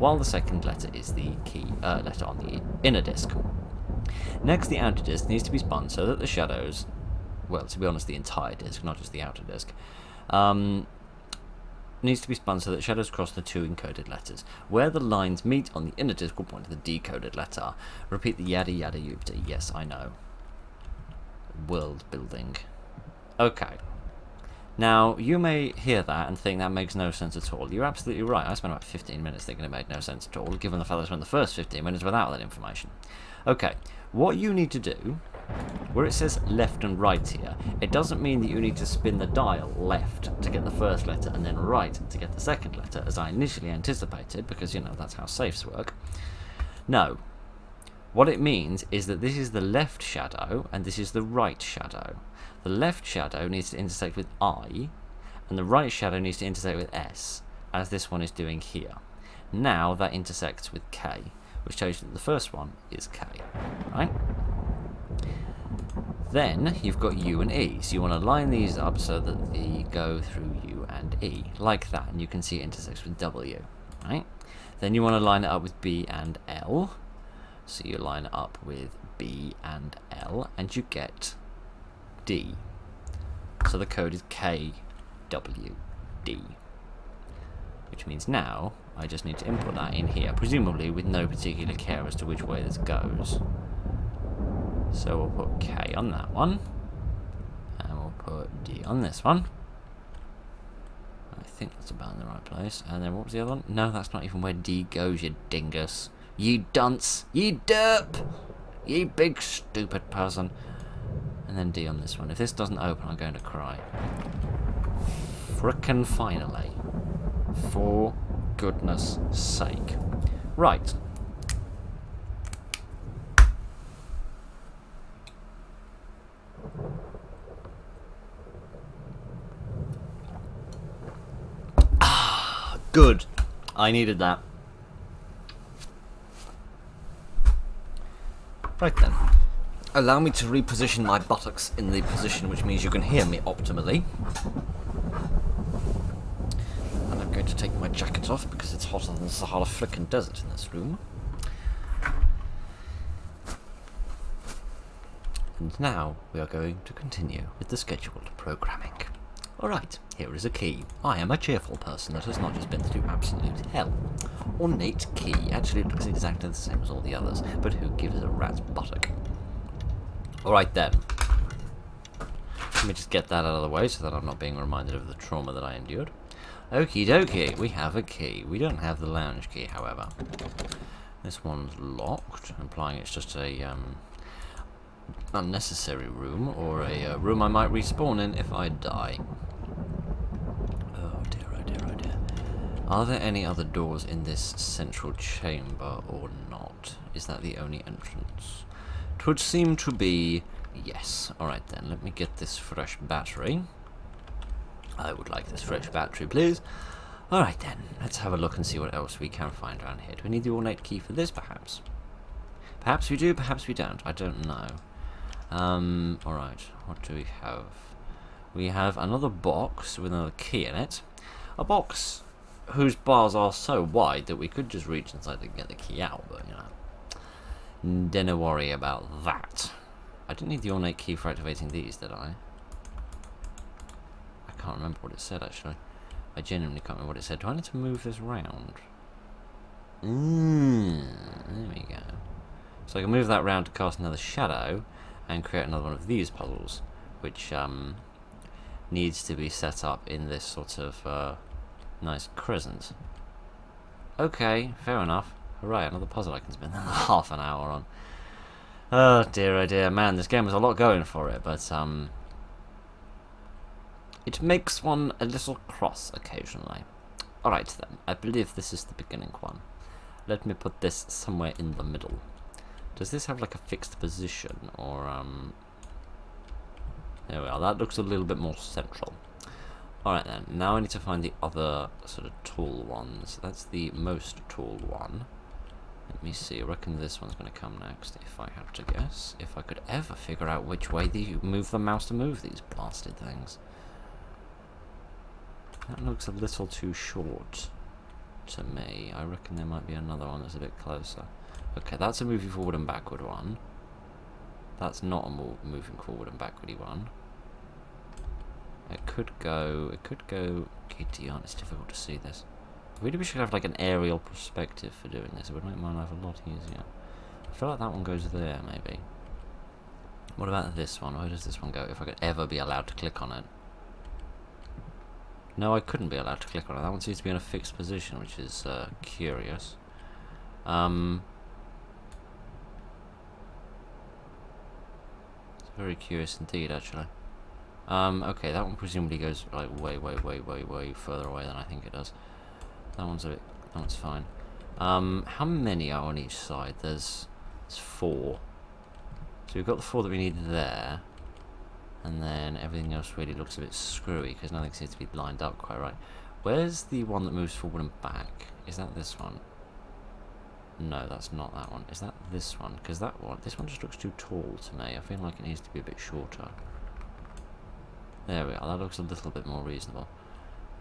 While the second letter is the key letter on the inner disc. Next, the outer disc needs to be spun so that the shadows, well, to be honest, the entire disc, not just the outer disc, needs to be spun so that shadows cross the two encoded letters. Where the lines meet on the inner disc will point to the decoded letter. Repeat the yada yada yupta. Yes, I know. World building. Okay. Now, you may hear that and think that makes no sense at all. You're absolutely right. I spent about 15 minutes thinking it made no sense at all, given the fact that I spent the first 15 minutes without that information. Okay, what you need to do, where it says left and right here, it doesn't mean that you need to spin the dial left to get the first letter and then right to get the second letter, as I initially anticipated, because, you know, that's how safes work. No. What it means is that this is the left shadow and this is the right shadow. The left shadow needs to intersect with I, and the right shadow needs to intersect with S, as this one is doing here. Now that intersects with K, which shows you that the first one is K, right? Then you've got U and E, so you want to line these up so that they go through U and E, like that, and you can see it intersects with W, right? Then you want to line it up with B and L, so you line it up with B and L, and you get D. So the code is KWD, which means now I just need to input that in here, presumably with no particular care as to which way this goes. So we'll put K on that one, and we'll put D on this one. I think that's about in the right place. And then what was the other one? No, that's not even where D goes, you dingus. You dunce! You derp! You big stupid person. And then D on this one. If this doesn't open, I'm going to cry. Frickin' finally. For goodness sake. Right. Good. I needed that. Right then. Allow me to reposition my buttocks in the position which means you can hear me optimally. And I'm going to take my jacket off because it's hotter than the Sahara frickin' desert in this room. And now we are going to continue with the scheduled programming. Alright, here is a key. I am a cheerful person that has not just been through absolute hell. Ornate key. Actually, it looks exactly the same as all the others, but who gives a rat's buttock? Alright then. Let me just get that out of the way so that I'm not being reminded of the trauma that I endured. Okie dokie, we have a key. We don't have the lounge key, however. This one's locked, implying it's just a unnecessary room, or a room I might respawn in if I die. Oh dear, oh dear, oh dear. Are there any other doors in this central chamber or not? Is that the only entrance? It would seem to be yes. Alright then, let me get this fresh battery. I would like this fresh battery, please. Alright then, let's have a look and see what else we can find around here. Do we need the ornate key for this, perhaps? Perhaps we do, perhaps we don't. I don't know. Alright, what do we have? We have another box with another key in it. A box whose bars are so wide that we could just reach inside and get the key out, but, you know. Don't worry about that. I didn't need the ornate key for activating these, did I? I can't remember what it said, actually. I genuinely can't remember what it said. Do I need to move this round? There we go. So I can move that round to cast another shadow and create another one of these puzzles, which needs to be set up in this sort of nice crescent. Okay, fair enough. Hooray, another puzzle I can spend half an hour on. Oh dear, man, this game has a lot going for it, but it makes one a little cross occasionally. Alright then, I believe this is the beginning one. Let me put this somewhere in the middle. Does this have like a fixed position, or there we are, that looks a little bit more central. Alright then, now I need to find the other sort of tall ones. That's the most tall one. Let me see, I reckon this one's going to come next, if I have to guess. If I could ever figure out which way you move the mouse to move these blasted things. That looks a little too short to me. I reckon there might be another one that's a bit closer. Okay, that's a moving forward and backward one. That's not a moving forward and backward one. It could go, kitty on, it's difficult to see this. Really, we should have like an aerial perspective for doing this. It would make my life a lot easier. I feel like that one goes there, maybe. What about this one? Where does this one go? If I could ever be allowed to click on it. No, I couldn't be allowed to click on it. That one seems to be in a fixed position, which is curious. It's very curious indeed, actually. Okay, that one presumably goes like way further away than I think it does. That one's fine. How many are on each side? There's 4. So we've got the 4 that we need there, and then everything else really looks a bit screwy because nothing seems to be lined up quite right. Where's the one that moves forward and back? Is that this one? No, that's not that one. Is that this one? Because this one just looks too tall to me. I feel like it needs to be a bit shorter. There we are. That looks a little bit more reasonable.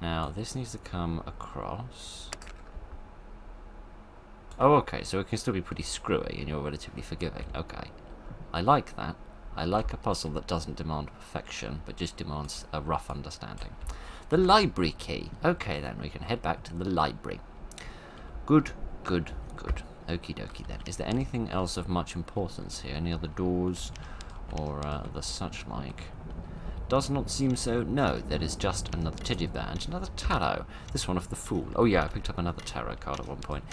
Now, this needs to come across. Oh, okay, so it can still be pretty screwy and you're relatively forgiving. Okay. I like that. I like a puzzle that doesn't demand perfection, but just demands a rough understanding. The library key. Okay, then, we can head back to the library. Good, good, good. Okie dokie, then. Is there anything else of much importance here? Any other doors or the such like? Does not seem so. No, there is just another teddy bear and another tarot. This one of the Fool. Oh yeah, I picked up another tarot card at one point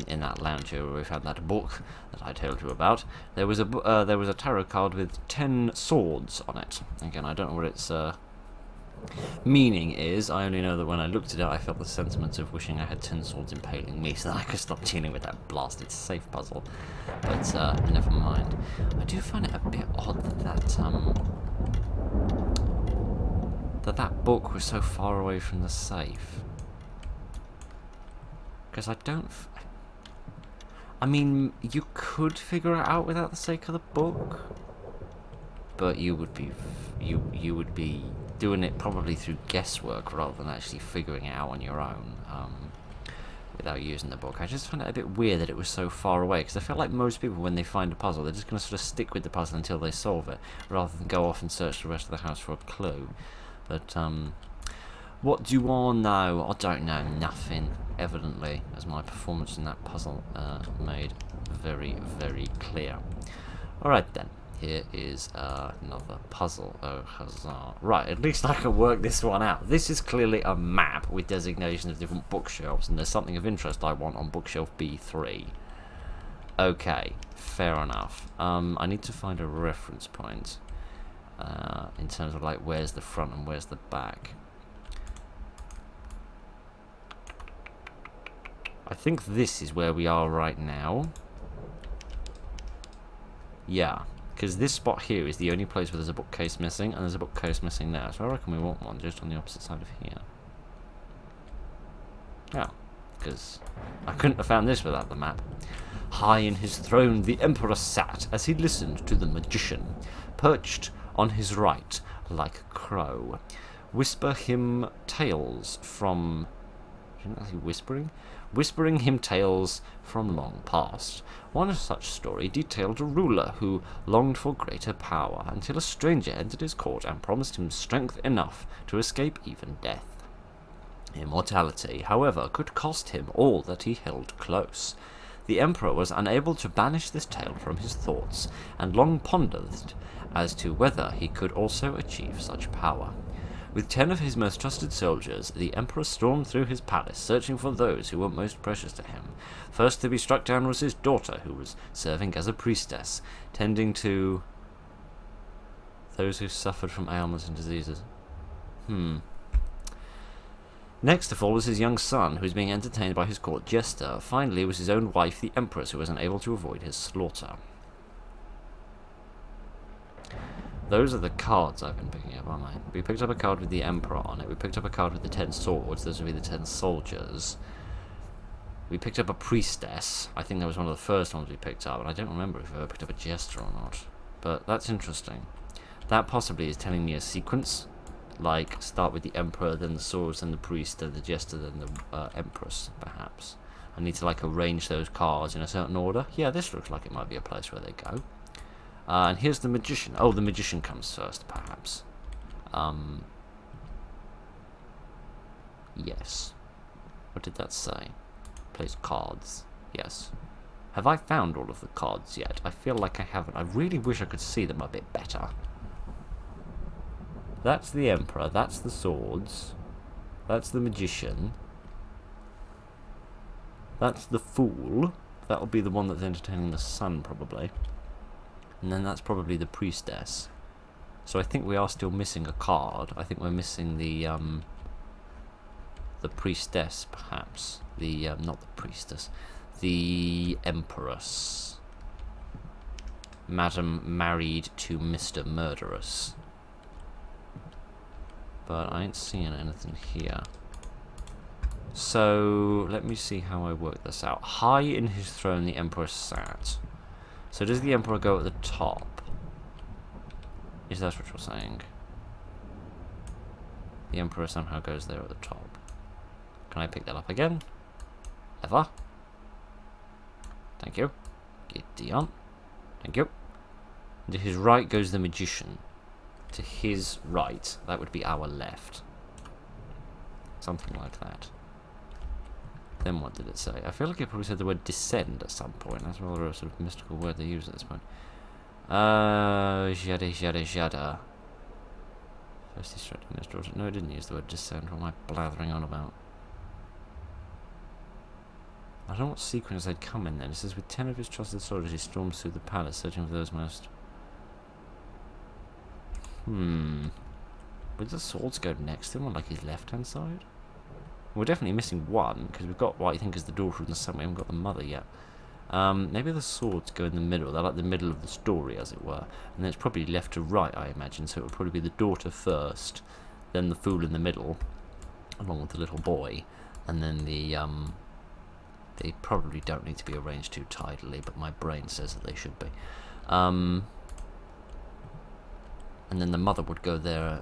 in that lounge here where we found that book that I told you about. There was a tarot card with 10 swords on it. Again, I don't know what its meaning is. I only know that when I looked at it, I felt the sentiment of wishing I had 10 swords impaling me so that I could stop dealing with that blasted safe puzzle. But never mind. I do find it a bit odd that book was so far away from the safe. Because I don't... I mean, you could figure it out without the sake of the book, but you would be doing it probably through guesswork rather than actually figuring it out on your own without using the book. I just find it a bit weird that it was so far away, because I feel like most people, when they find a puzzle, they're just going to sort of stick with the puzzle until they solve it, rather than go off and search the rest of the house for a clue. But, what do you all know? I don't know nothing, evidently, as my performance in that puzzle made very, very clear. Alright then, here is another puzzle. Oh, huzzah. Right, at least I can work this one out. This is clearly a map with designations of different bookshelves, and there's something of interest I want on bookshelf B3. Okay, fair enough. I need to find a reference point. In terms of like where's the front and where's the back. I think this is where we are right now. Yeah, because this spot here is the only place where there's a bookcase missing, and there's a bookcase missing there, so I reckon we want one just on the opposite side of here. Yeah, because I couldn't have found this without the map. High in his throne the emperor sat as he listened to the magician, perched on his right like a crow. Whisper him tales from... Isn't that whispering? Whispering him tales from long past. One such story detailed a ruler who longed for greater power until a stranger entered his court and promised him strength enough to escape even death. Immortality, however, could cost him all that he held close. The emperor was unable to banish this tale from his thoughts, and long pondered as to whether he could also achieve such power. With 10 of his most trusted soldiers, the emperor stormed through his palace, searching for those who were most precious to him. First to be struck down was his daughter, who was serving as a priestess, tending to those who suffered from ailments and diseases. Next of all was his young son, who was being entertained by his court jester. Finally was his own wife, the empress, who was unable to avoid his slaughter. Those are the cards I've been picking up, aren't I? We picked up a card with the emperor on it. We picked up a card with the 10 swords. Those would be the 10 soldiers. We picked up a priestess. I think that was one of the first ones we picked up, and I don't remember if we ever picked up a jester or not. But that's interesting. That possibly is telling me a sequence. Like, start with the emperor, then the swords, then the priest, then the jester, then the empress, perhaps. I need to, like, arrange those cards in a certain order. Yeah, this looks like it might be a place where they go. And here's the magician. Oh, the magician comes first, perhaps. Yes. What did that say? Plays cards. Yes. Have I found all of the cards yet? I feel like I haven't. I really wish I could see them a bit better. That's the emperor. That's the swords. That's the magician. That's the fool. That'll be the one that's entertaining the son, probably. And then that's probably the priestess. So I think we are still missing a card. I think we're missing the priestess, perhaps. The not the priestess. The empress. Madam married to Mr. Murderous. But I ain't seeing anything here. So, let me see how I work this out. High in his throne the Emperor sat. So does the Emperor go at the top? Is that what you're saying? The Emperor somehow goes there at the top. Can I pick that up again? Ever? Thank you. Gideon. Thank you. To his right goes the Magician. To his right, that would be our left. Something like that. Then what did it say? I feel like it probably said the word descend at some point. That's rather a sort of mystical word they use at this point. Jada. First he struck his daughter. No, it didn't use the word descend. What am I blathering on about? I don't know what sequence they'd come in then. It says, with 10 of his trusted soldiers, he storms through the palace, searching for those most... Would the swords go next to him on, like, his left-hand side? We're definitely missing one, because we've got what I think is the daughter in the sun. We haven't got the mother yet. Maybe the swords go in the middle. They're like the middle of the story, as it were. And then it's probably left to right, I imagine. So it would probably be the daughter first, then the fool in the middle, along with the little boy, and then the... They probably don't need to be arranged too tidily, but my brain says that they should be. And then the mother would go there,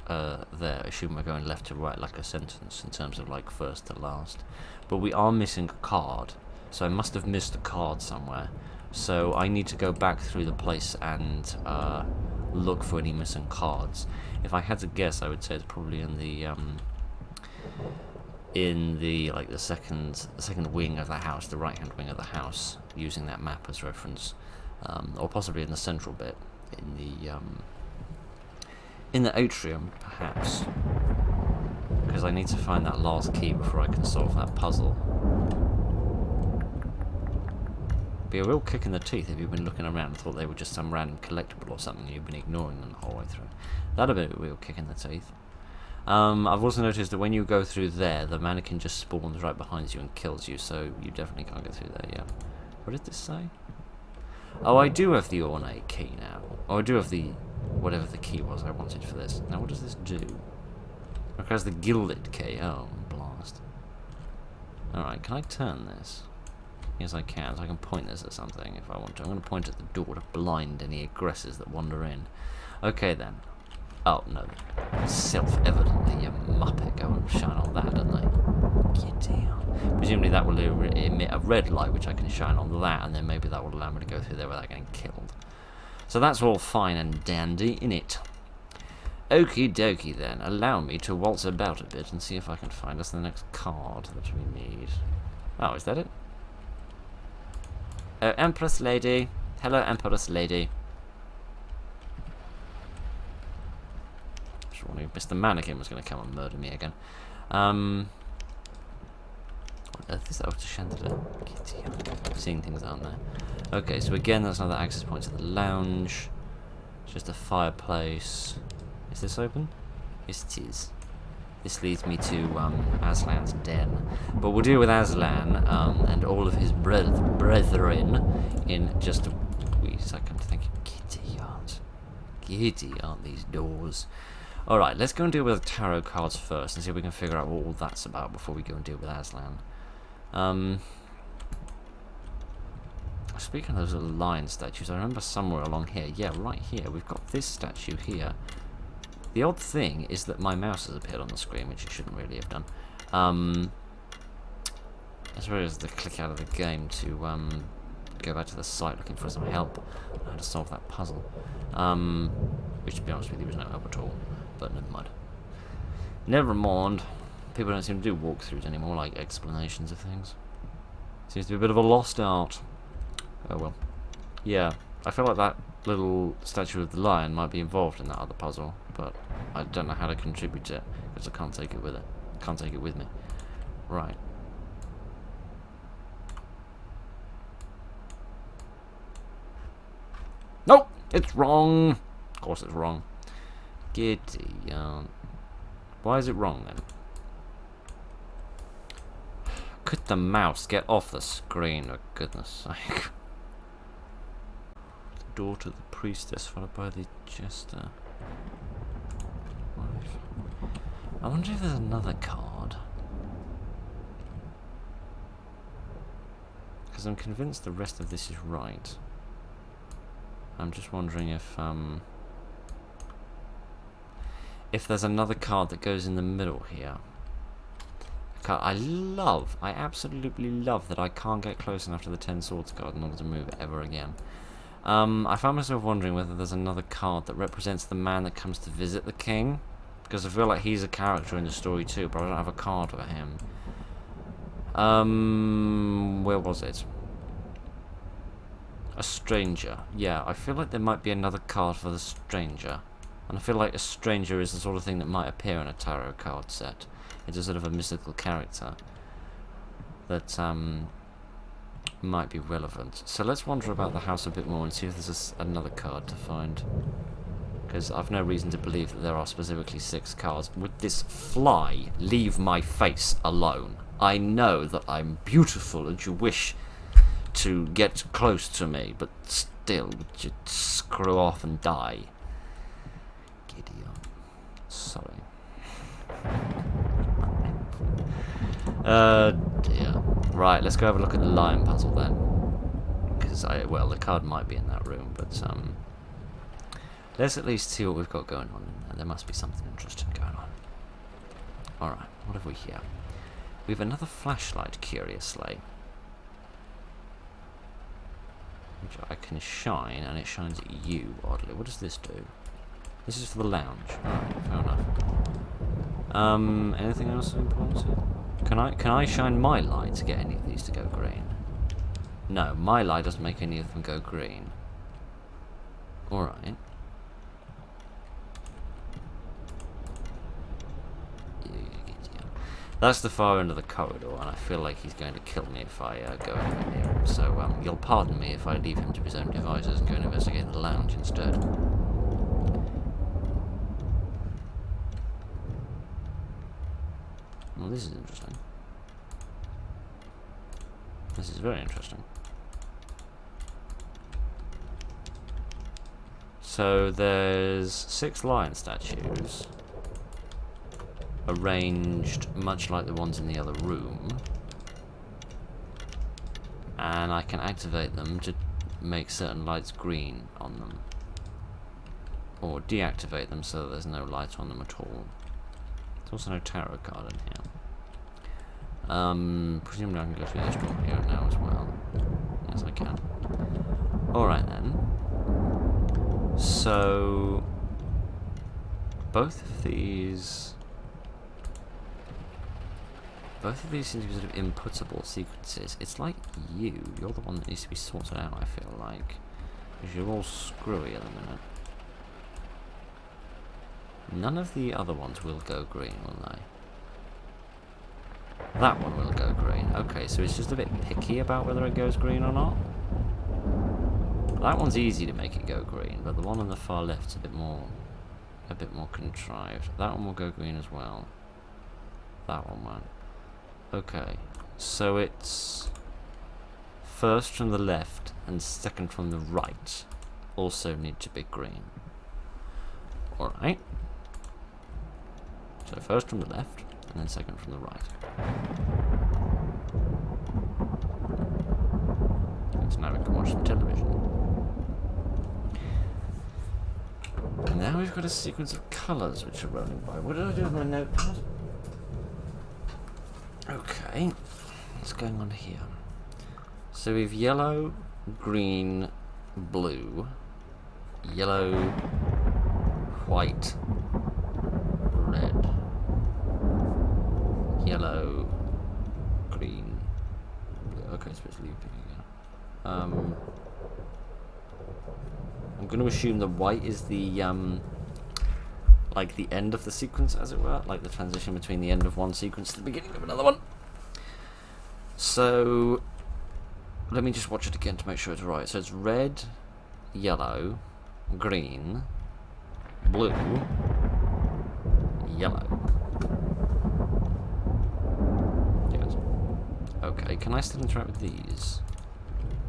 assuming we're going left to right like a sentence in terms of like first to last. But we are missing a card, so I must have missed a card somewhere. So I need to go back through the place and look for any missing cards. If I had to guess, I would say it's probably in the like the second wing of the house, the right hand wing of the house, using that map as reference, or possibly in the central bit, in the atrium perhaps, because I need to find that last key before I can solve that puzzle. Be a real kick in the teeth if you've been looking around and thought they were just some random collectible or something and you've been ignoring them the whole way through. That'd be a real kick in the teeth. I've also noticed that when you go through there, the mannequin just spawns right behind you and kills you, so you definitely can't go through there yet. What did this say? Oh, I do have the ornate key now. Oh, I do have the... whatever the key was I wanted for this. Now, what does this do? It requires the gilded key. Oh, blast. Alright, can I turn this? Yes, I can. So I can point this at something if I want to. I'm going to point at the door to blind any aggressors that wander in. Okay, then. Oh, no. Self-evidently, you muppet. Go and shine on that, don't they? Gideon. Presumably that will emit a red light, which I can shine on that, and then maybe that will allow me to go through there without getting killed. So that's all fine and dandy, innit? Okie dokie, then. Allow me to waltz about a bit and see if I can find us the next card that we need. Oh, is that it? Oh, Empress Lady. Hello, Empress Lady. Mr. Mannequin was going to come and murder me again. What on earth is that? Oh, it's a chandelier. Seeing things aren't there. Okay, so again, that's another access point to the lounge. It's just a fireplace. Is this open? Yes, it is. This leads me to Aslan's den. But we'll deal with Aslan and all of his brethren in just a wee second. Thank you. Giddy aren't these doors. Alright, let's go and deal with the tarot cards first and see if we can figure out what all that's about before we go and deal with Aslan. Speaking of those little lion statues, I remember somewhere along here, yeah, right here, we've got this statue here. The odd thing is that my mouse has appeared on the screen, which it shouldn't really have done. As well as the click out of the game to go back to the site looking for some help on how to solve that puzzle. Which, to be honest with you, was no help at all. But never mind. Never mind. People don't seem to do walkthroughs anymore, like explanations of things. Seems to be a bit of a lost art. Oh well. Yeah, I feel like that little statue of the lion might be involved in that other puzzle, but I don't know how to contribute it, because I can't take it with it. Can't take it with me. Right. Nope! It's wrong! Of course it's wrong. Gideon. Why is it wrong then? Could the mouse get off the screen, for goodness sake. The daughter of the priestess, followed by the jester. I wonder if there's another card. because I'm convinced the rest of this is right. I'm just wondering if there's another card that goes in the middle here. I absolutely love that I can't get close enough to the 10 Swords card in order to move ever again. I found myself wondering whether there's another card that represents the man that comes to visit the king, because I feel like he's a character in the story too, but I don't have a card for him. Where was it? A stranger. Yeah, I feel like there might be another card for the stranger. And I feel like a stranger is the sort of thing that might appear in a tarot card set. It's a sort of a mystical character that might be relevant. So let's wander about the house a bit more and see if there's another card to find. Because I've no reason to believe that there are specifically 6 cards. Would this fly leave my face alone? I know that I'm beautiful and you wish to get close to me, but still, would you screw off and die? Gideon. Sorry. Dear. Right, let's go have a look at the lion puzzle then. Because, well, the card might be in that room, but, let's at least see what we've got going on in there. There must be something interesting going on. Alright, what have we here? We have another flashlight, curiously. Which I can shine, and it shines at you, oddly. What does this do? This is for the lounge. Alright, fair enough. Anything else important here? Can I shine my light to get any of these to go green? No, my light doesn't make any of them go green. Alright. That's the far end of the corridor, and I feel like he's going to kill me if I go anywhere near him. So you'll pardon me if I leave him to his own devices and go and investigate the lounge instead. Well, this is interesting. This is very interesting. So there's 6 lion statues, arranged much like the ones in the other room, and I can activate them to make certain lights green on them, or deactivate them so that there's no light on them at all. There's also no tarot card in here. Presumably I can go through this door here now as well. Yes, I can. Alright then. So both of these seem to be sort of inputtable sequences. It's like you're the one that needs to be sorted out, I feel like. Because you're all screwy at the minute. None of the other ones will go green, will they? That one will go green. Okay, so it's just a bit picky about whether it goes green or not. That one's easy to make it go green, but the one on the far left's a bit more contrived. That one will go green as well. That one won't. Okay, so it's first from the left and second from the right also need to be green. Alright. So first from the left and then second from the right. So now we can watch some television. And now we've got a sequence of colours which are rolling by. What did I do with my notepad? Okay, what's going on here? So we've yellow, green, blue, yellow, white, red, yellow, green, blue. Okay, so it's looping again. I'm going to assume the white is the like the end of the sequence, as it were, like the transition between the end of one sequence to the beginning of another one. So let me just watch it again to make sure it's right. So it's red, yellow, green, blue, yellow. Yes. Okay, can I still interact with these?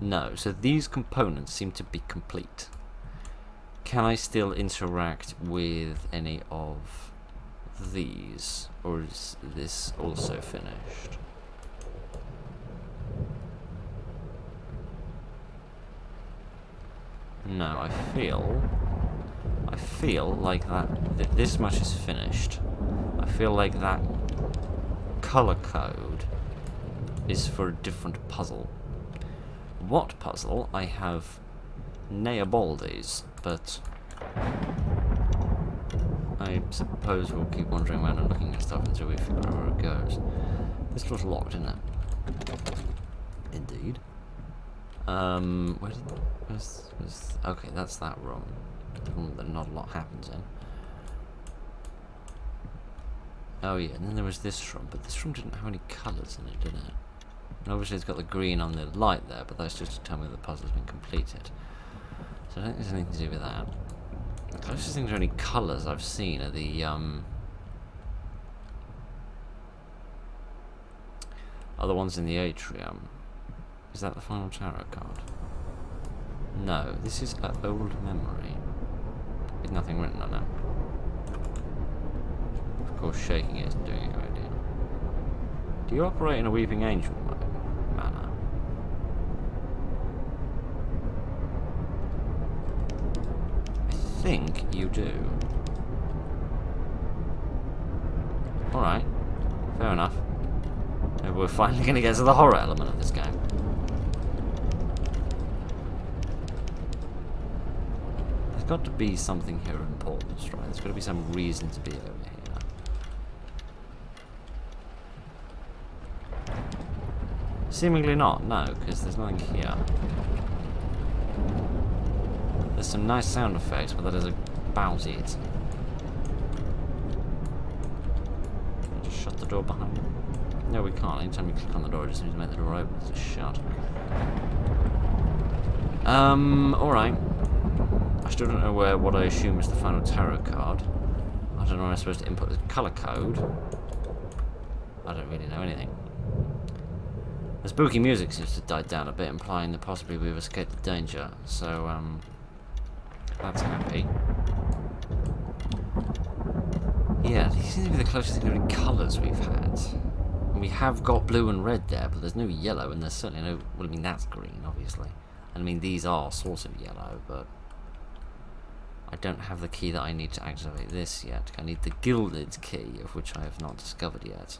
No, so these components seem to be complete. Can I still interact with any of these, or is this also finished? No, I feel like that this much is finished. I feel like that colour code is for a different puzzle. What puzzle? I have Neabaldi's, but I suppose we'll keep wandering around and looking at stuff until we figure out where it goes. This door's locked, isn't it? Indeed. Where's okay, that's that room. The room that not a lot happens in. Oh yeah, and then there was this room, but this room didn't have any colours in it, did it? And obviously it's got the green on the light there, but that's just to tell me the puzzle's been completed. So I don't think there's anything to do with that. The closest thing to any colours I've seen are the other ones in the atrium. Is that the final tarot card? No, this is an old memory. With nothing written on it. Of course, shaking it isn't doing a great deal. Do you operate in a Weeping Angel manner? I think you do. Alright, fair enough. Maybe we're finally going to get to the horror element of this game. There's got to be something here of importance, right? There's got to be some reason to be over here. Seemingly not, no, because there's nothing here. There's some nice sound effects, but that is about it. Can I just shut the door behind me? No, we can't. Anytime you click on the door, it just seems to make the door open. It's shut. Alright. I still don't know what I assume is the final tarot card. I don't know where I'm supposed to input the colour code. I don't really know anything. The spooky music seems to have died down a bit, implying that possibly we've escaped the danger. So, that's happy. Yeah, these seem to be the closest thing to any colours we've had. We have got blue and red there, but there's no yellow, and there's certainly no... Well, I mean, that's green, obviously. And I mean, these are sort of yellow, but... I don't have the key that I need to activate this yet. I need the gilded key, of which I have not discovered yet.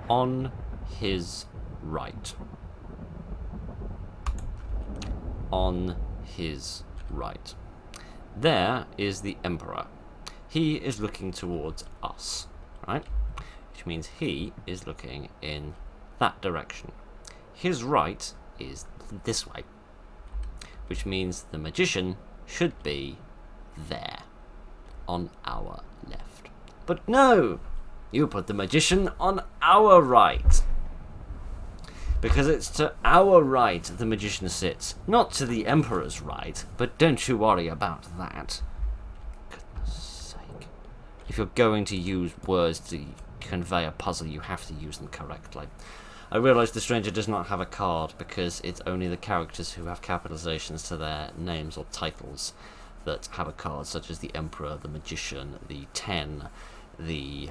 On his right. On his right. There is the Emperor. He is looking towards us, right? Which means he is looking in that direction. His right is this way. Which means the magician should be there. On our left. But no! You put the magician on our right. Because it's to our right the magician sits. Not to the Emperor's right. But don't you worry about that. Goodness sake. If you're going to use words to convey a puzzle, you have to use them correctly. I realise the stranger does not have a card because it's only the characters who have capitalizations to their names or titles that have a card, such as the Emperor, the Magician, the 10, the...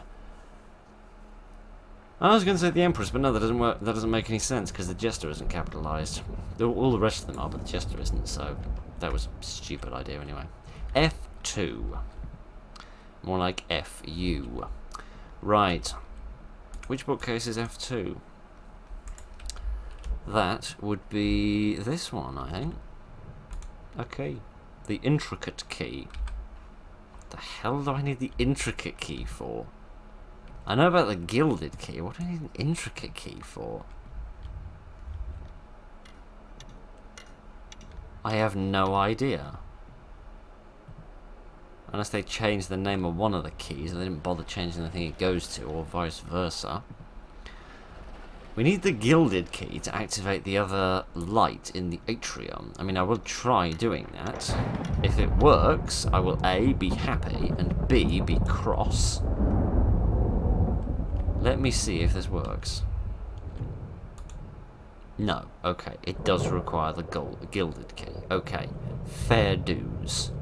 I was going to say the Empress, but no, that doesn't work. That doesn't make any sense because the Jester isn't capitalised. All the rest of them are, but the Jester isn't. So that was a stupid idea anyway. F2, more like FU. Right. Which bookcase is F2? That would be this one, I think. Okay. The intricate key. The hell do I need the intricate key for? I know about the gilded key. What do I need an intricate key for? I have no idea. Unless they changed the name of one of the keys and they didn't bother changing the thing it goes to, or vice versa. We need the gilded key to activate the other light in the atrium. I mean, I will try doing that. If it works, I will A, be happy, and B, be cross. Let me see if this works. No. Okay. It does require the gilded key. Okay. Fair dues.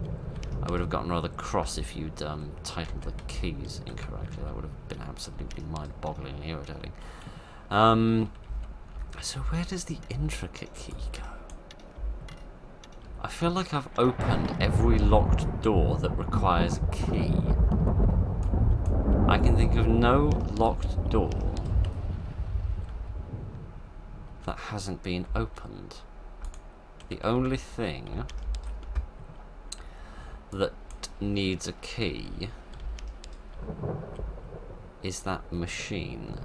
I would have gotten rather cross if you'd titled the keys incorrectly. That would have been absolutely mind-bogglingly irritating. So where does the intricate key go? I feel like I've opened every locked door that requires a key. I can think of no locked door that hasn't been opened. The only thing that needs a key is that machine.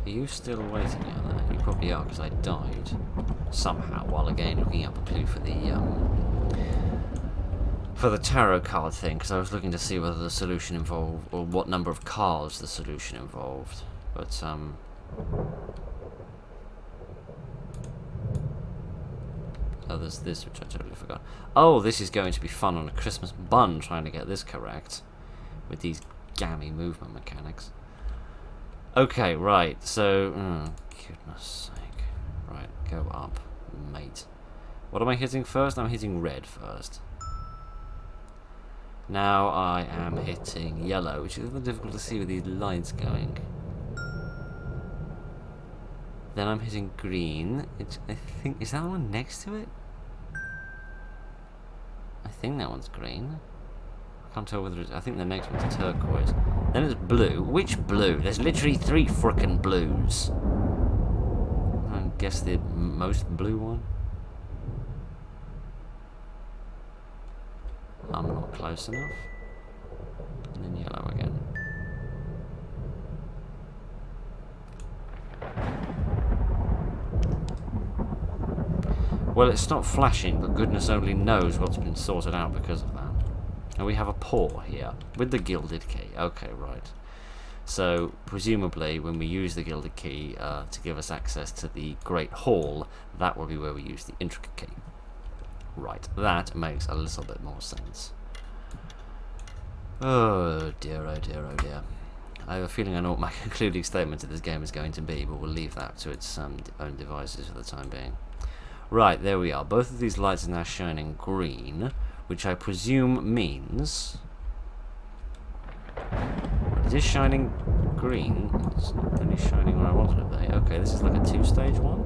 Are you still waiting out there? You probably are, because I died somehow while again looking up a clue for the tarot card thing, because I was looking to see whether the solution involved, or what number of cards the solution involved. But oh, there's this, which I totally forgot. Oh, this is going to be fun on a Christmas bun, trying to get this correct with these gammy movement mechanics. Okay, right, so goodness sake. Right, go up, mate. What am I hitting first? I'm hitting red first. Now I am hitting yellow, which is a little difficult to see with these lights going. Then I'm hitting green. I think, is that one next to it? I think that one's green. I can't tell whether it's, I think the next one's turquoise. Then it's blue. Which blue? There's literally 3 frickin' blues. I guess the most blue one. I'm not close enough. And then yellow again. Well, it's not flashing, but goodness only knows what's been sorted out because of that. And we have a paw here with the gilded key. Okay, right. So, presumably, when we use the gilded key to give us access to the Great Hall, that will be where we use the intricate key. Right, that makes a little bit more sense. Oh dear, oh dear, oh dear. I have a feeling I know what my concluding statement to this game is going to be, but we'll leave that to its own devices for the time being. Right, there we are. Both of these lights are now shining green, which I presume means... It is shining green. It's not really shining where I wanted it to be. Okay, this is like a 2-stage one?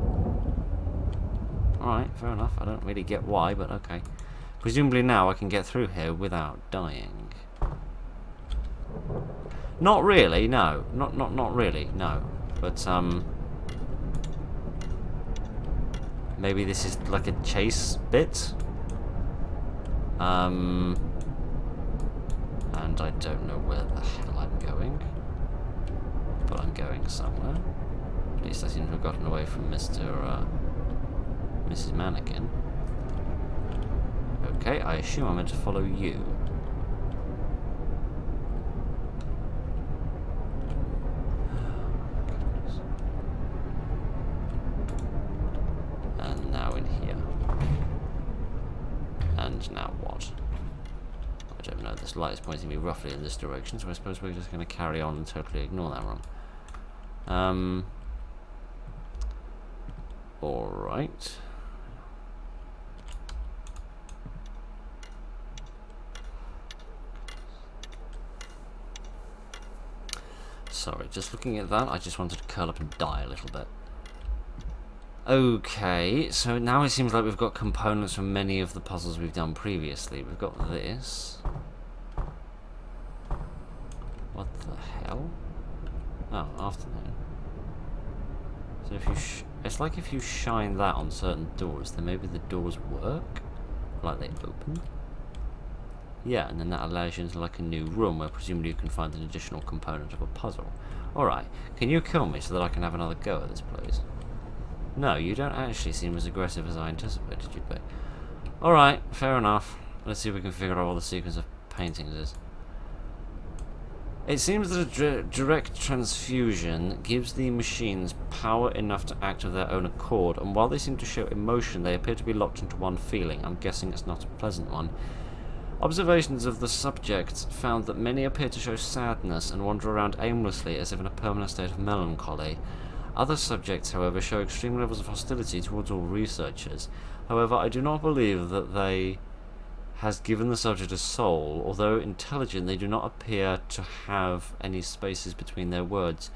Alright, fair enough. I don't really get why, but okay. Presumably now I can get through here without dying. Not really, no. Not really, no. But, maybe this is like a chase bit? And I don't know where the hell I'm going. But I'm going somewhere. At least I seem to have gotten away from Mrs. Mannequin. Okay, I assume I'm meant to follow you. And now in here. And now what? I don't know, this light is pointing me roughly in this direction, so I suppose we're just going to carry on and totally ignore that one. Alright. Sorry, just looking at that, I just wanted to curl up and die a little bit. Okay, so now it seems like we've got components from many of the puzzles we've done previously. We've got this. What the hell? Oh, afternoon. So if you it's like if you shine that on certain doors, then maybe the doors work? Like they open? Yeah, and then that allows you into like a new room where presumably you can find an additional component of a puzzle. Alright, can you kill me so that I can have another go at this, please? No, you don't actually seem as aggressive as I anticipated you'd be. Alright, fair enough. Let's see if we can figure out what the sequence of paintings is. It seems that a direct transfusion gives the machines power enough to act of their own accord, and while they seem to show emotion, they appear to be locked into one feeling. I'm guessing it's not a pleasant one. Observations of the subjects found that many appear to show sadness and wander around aimlessly as if in a permanent state of melancholy. Other subjects, however, show extreme levels of hostility towards all researchers. However, I do not believe that they has given the subject a soul. Although intelligent, they do not appear to have any spaces between their words,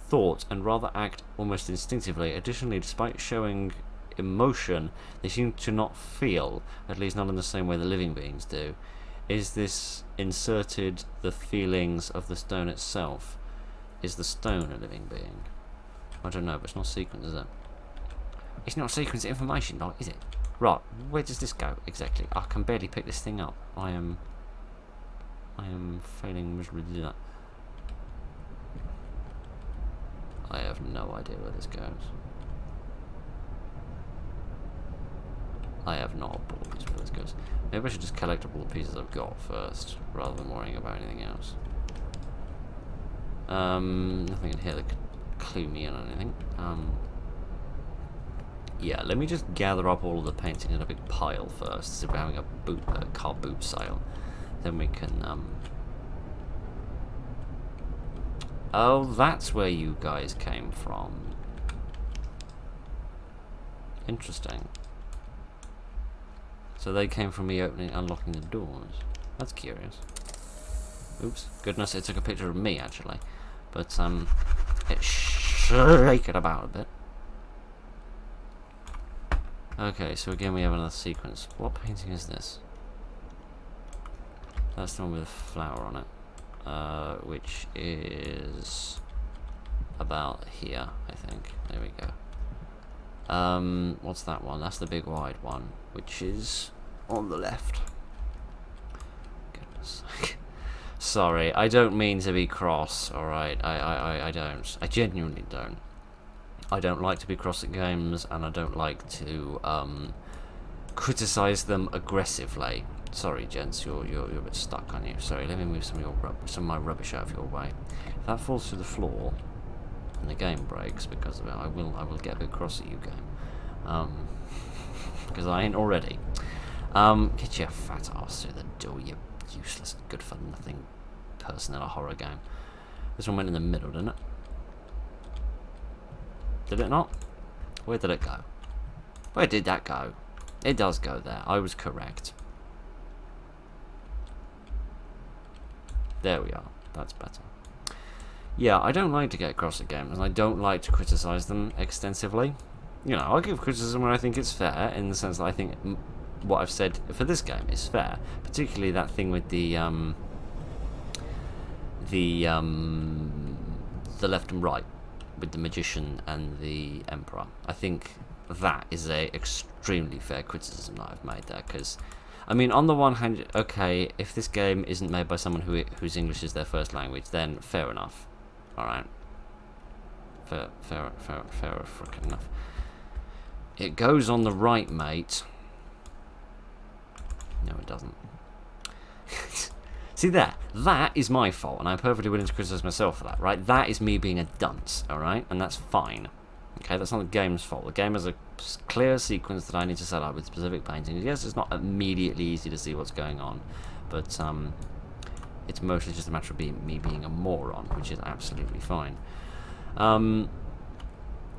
thought, and rather act almost instinctively. Additionally, despite showing emotion, they seem to not feel, at least not in the same way that living beings do. Is this inserted the feelings of the stone itself? Is the stone a living being? I don't know, but it's not sequence, is it? It's not sequence information, like, is it? Right, where does this go exactly? I can barely pick this thing up. I am failing miserably to do that. I have no idea where this goes. I have not a ball piece where this goes. Maybe I should just collect up all the pieces I've got first, rather than worrying about anything else. Nothing in here that could clue me in on anything. Yeah, let me just gather up all of the painting in a big pile first. So we're having a car boot sale. Then we can, Oh, that's where you guys came from. Interesting. So they came from me unlocking the doors. That's curious. Oops, goodness, it took a picture of me, actually. But, it shake it about a bit. Okay, so again we have another sequence. What painting is this? That's the one with a flower on it. Which is about here, I think. There we go. What's that one? That's the big wide one, which is on the left. Goodness sake. Sorry, I don't mean to be cross, alright? I don't. I genuinely don't. I don't like to be cross at games, and I don't like to criticize them aggressively. Sorry, gents, you're a bit stuck, aren't you? Sorry, let me move some of my rubbish out of your way. If that falls through the floor and the game breaks because of it, I will get a bit cross at you, game. Because I ain't already. Get your fat ass through the door, you useless, good for nothing person in a horror game. This one went in the middle, didn't it? Did it not? Where did it go? Where did that go? It does go there. I was correct. There we are. That's better. Yeah, I don't like to get across at games, and I don't like to criticize them extensively. You know, I'll give criticism when I think it's fair, in the sense that I think what I've said for this game is fair. Particularly that thing with the left and right, with the magician and the emperor. I think that is a extremely fair criticism that I've made there, because I mean, on the one hand, okay, if this game isn't made by someone whose English is their first language, then fair enough. Alright. Fair frickin' enough. It goes on the right, mate. No, it doesn't. See there, that is my fault, and I'm perfectly willing to criticize myself for that, right? That is me being a dunce, alright? And that's fine. Okay, that's not the game's fault. The game has a clear sequence that I need to set up with specific paintings. Yes, it's not immediately easy to see what's going on, but it's mostly just a matter of me being a moron, which is absolutely fine.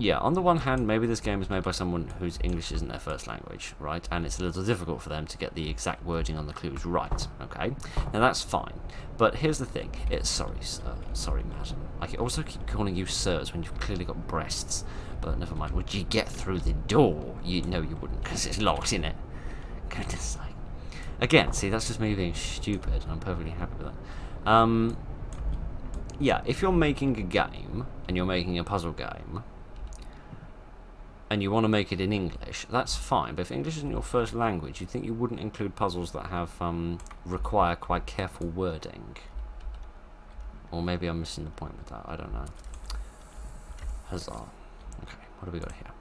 Yeah, on the one hand, maybe this game is made by someone whose English isn't their first language, right? And it's a little difficult for them to get the exact wording on the clues right, okay? Now that's fine. But here's the thing. It's sorry, sir. Sorry, madam. I can also keep calling you sirs when you've clearly got breasts. But never mind. Would you get through the door? No, you wouldn't, because it's locked, innit? Goodness sake. Again, see, that's just me being stupid. I'm perfectly happy with that. Yeah, if you're making a game, and you're making a puzzle game, and you want to make it in English, that's fine. But if English isn't your first language, you'd think you wouldn't include puzzles that have require quite careful wording. Or maybe I'm missing the point with that. I don't know. Huzzah. Okay, what have we got here?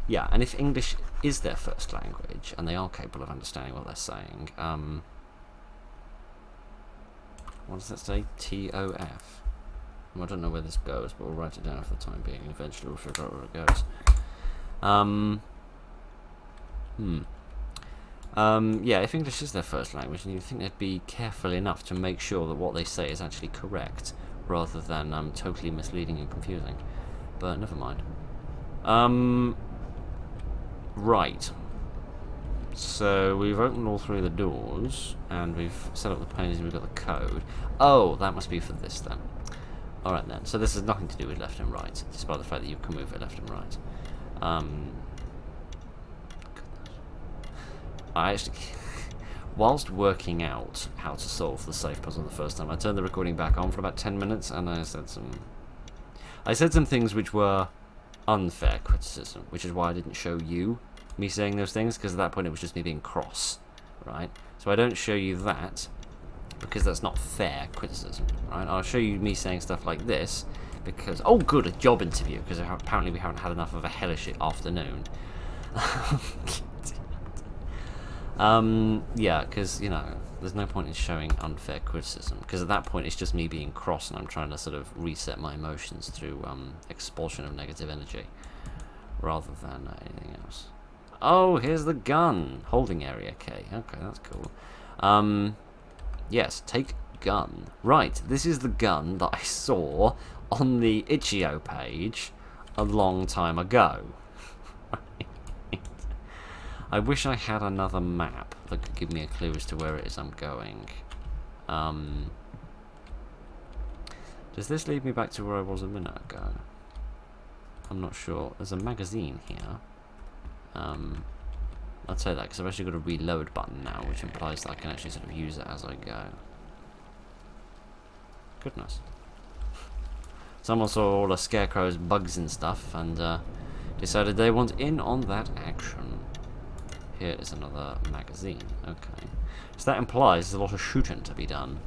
Yeah, and if English is their first language, and they are capable of understanding what they're saying, what does that say? TOF. I don't know where this goes, but we'll write it down for the time being, and eventually we'll figure out where it goes. Yeah, if English is their first language, then you'd think they'd be careful enough to make sure that what they say is actually correct, rather than totally misleading and confusing. but never mind. Right. So we've opened all three of the doors, and we've set up the paintings, and we've got the code. Oh, that must be for this then. Alright then, so this has nothing to do with left and right, despite the fact that you can move it left and right. I actually, whilst working out how to solve the safe puzzle the first time, I turned the recording back on for about 10 minutes, and I said some things which were unfair criticism, which is why I didn't show you me saying those things, because at that point it was just me being cross, right? So I don't show you that, because that's not fair criticism, right? I'll show you me saying stuff like this, because, oh good, a job interview, because apparently we haven't had enough of a hellish afternoon. Yeah, because, you know, there's no point in showing unfair criticism, because at that point it's just me being cross, and I'm trying to sort of reset my emotions through expulsion of negative energy, rather than anything else. Oh, here's the gun. Holding area K. Okay, that's cool. Yes, take gun. Right, this is the gun that I saw on the itch.io page a long time ago. I wish I had another map that could give me a clue as to where it is I'm going. Does this lead me back to where I was a minute ago? I'm not sure. There's a magazine here. I'd say that because I've actually got a reload button now, which implies that I can actually sort of use it as I go. Goodness. Someone saw all the scarecrows, bugs and stuff, and decided they want in on that action. Here is another magazine. Okay. So that implies there's a lot of shooting to be done,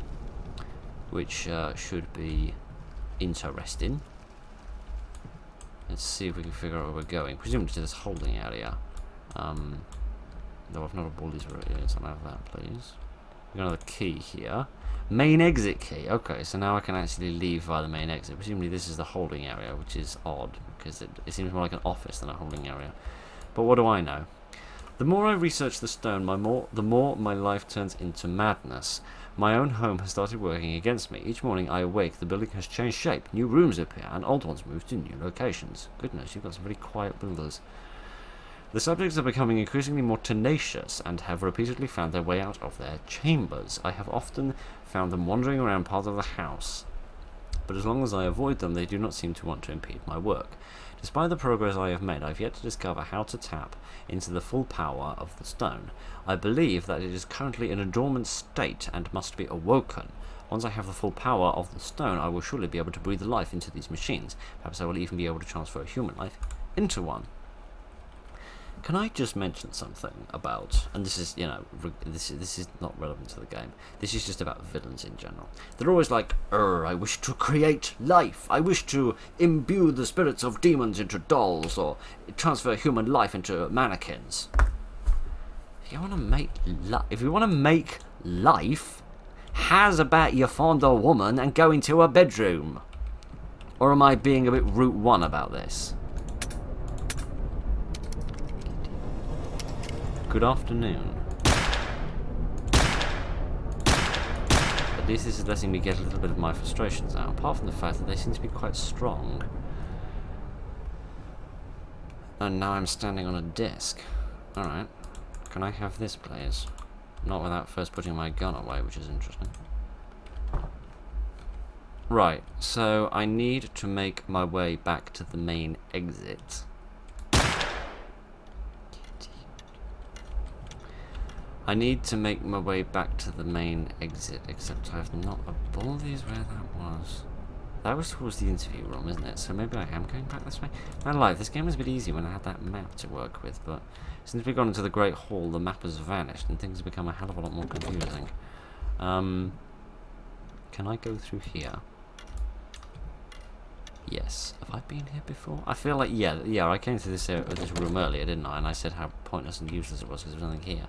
which should be interesting. Let's see if we can figure out where we're going. Presumably to this holding area. Though I've not a bullies where it is. I'll have that, please. We've got another key here. Main exit key. Okay, so now I can actually leave via the main exit. Presumably this is the holding area, which is odd, because it seems more like an office than a holding area. But what do I know? The more I research the stone, the more my life turns into madness. My own home has started working against me. Each morning I awake, the building has changed shape. New rooms appear, and old ones move to new locations. Goodness, you've got some very quiet builders. The subjects are becoming increasingly more tenacious, and have repeatedly found their way out of their chambers. I have often found them wandering around part of the house, but as long as I avoid them, they do not seem to want to impede my work. Despite the progress I have made, I have yet to discover how to tap into the full power of the stone. I believe that it is currently in a dormant state and must be awoken. Once I have the full power of the stone, I will surely be able to breathe life into these machines. Perhaps I will even be able to transfer human life into one. Can I just mention something about, and this is, you know, this is not relevant to the game, this is just about villains in general. They're always like, I wish to create life, I wish to imbue the spirits of demons into dolls, or transfer human life into mannequins. If you want to make life, how's about you find a woman and go into her bedroom? Or am I being a bit Route 1 about this? Good afternoon. At least this is letting me get a little bit of my frustrations out, apart from the fact that they seem to be quite strong. And now I'm standing on a disc. Alright. Can I have this, please? Not without first putting my gun away, which is interesting. Right, so I need to make my way back to the main exit. I need to make my way back to the main exit, except I have not a bullies where that was. That was towards the interview room, isn't it? So maybe I am going back this way? Man alive, this game was a bit easy when I had that map to work with, but since we've gone into the Great Hall, the map has vanished and things have become a hell of a lot more confusing. Can I go through here? Yes. Have I been here before? I feel like, yeah, I came to this room earlier, didn't I? And I said how pointless and useless it was because there was nothing here.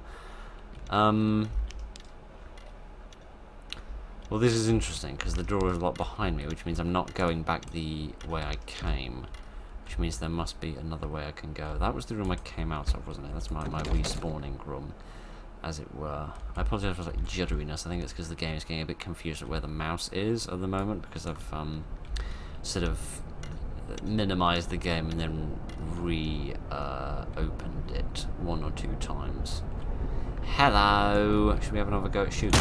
Well, this is interesting because the door is a lot behind me, which means I'm not going back the way I came, which means there must be another way I can go. That was the room I came out of, wasn't it? That's my respawning room, as it were. I apologize for like jitteriness. I think it's because the game is getting a bit confused at where the mouse is at the moment, because I've sort of minimized the game and then opened it 1 or 2 times. Hello! Should we have another go at shooting?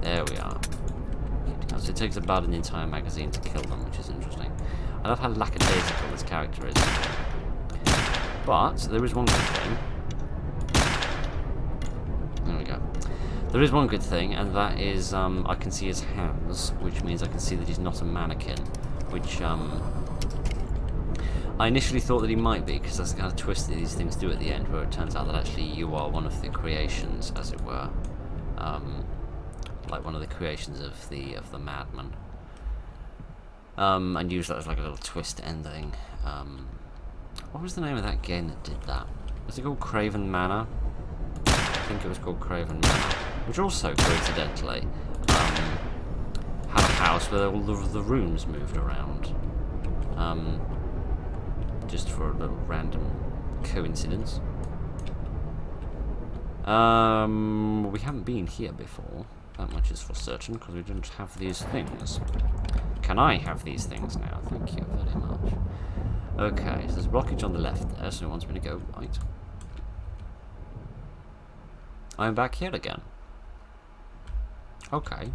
There we are. So it takes about an entire magazine to kill them, which is interesting. I love how lackadaisical this character is. But there is one good thing. There we go. There is one good thing, and that is I can see his hands, which means I can see that he's not a mannequin, which I initially thought that he might be, because that's the kind of twist that these things do at the end, where it turns out that actually you are one of the creations, as it were, like one of the creations of the madman, and use that as like a little twist ending. What was the name of that game that did that? Was it called Craven Manor? I think it was called Craven Manor, which also coincidentally had a house where all the rooms moved around. Just for a little random coincidence. We haven't been here before. That much is for certain, because we didn't have these things. Can I have these things now? Thank you very much. Okay, so there's a blockage on the left there, so it wants me to go right. I'm back here again. Okay.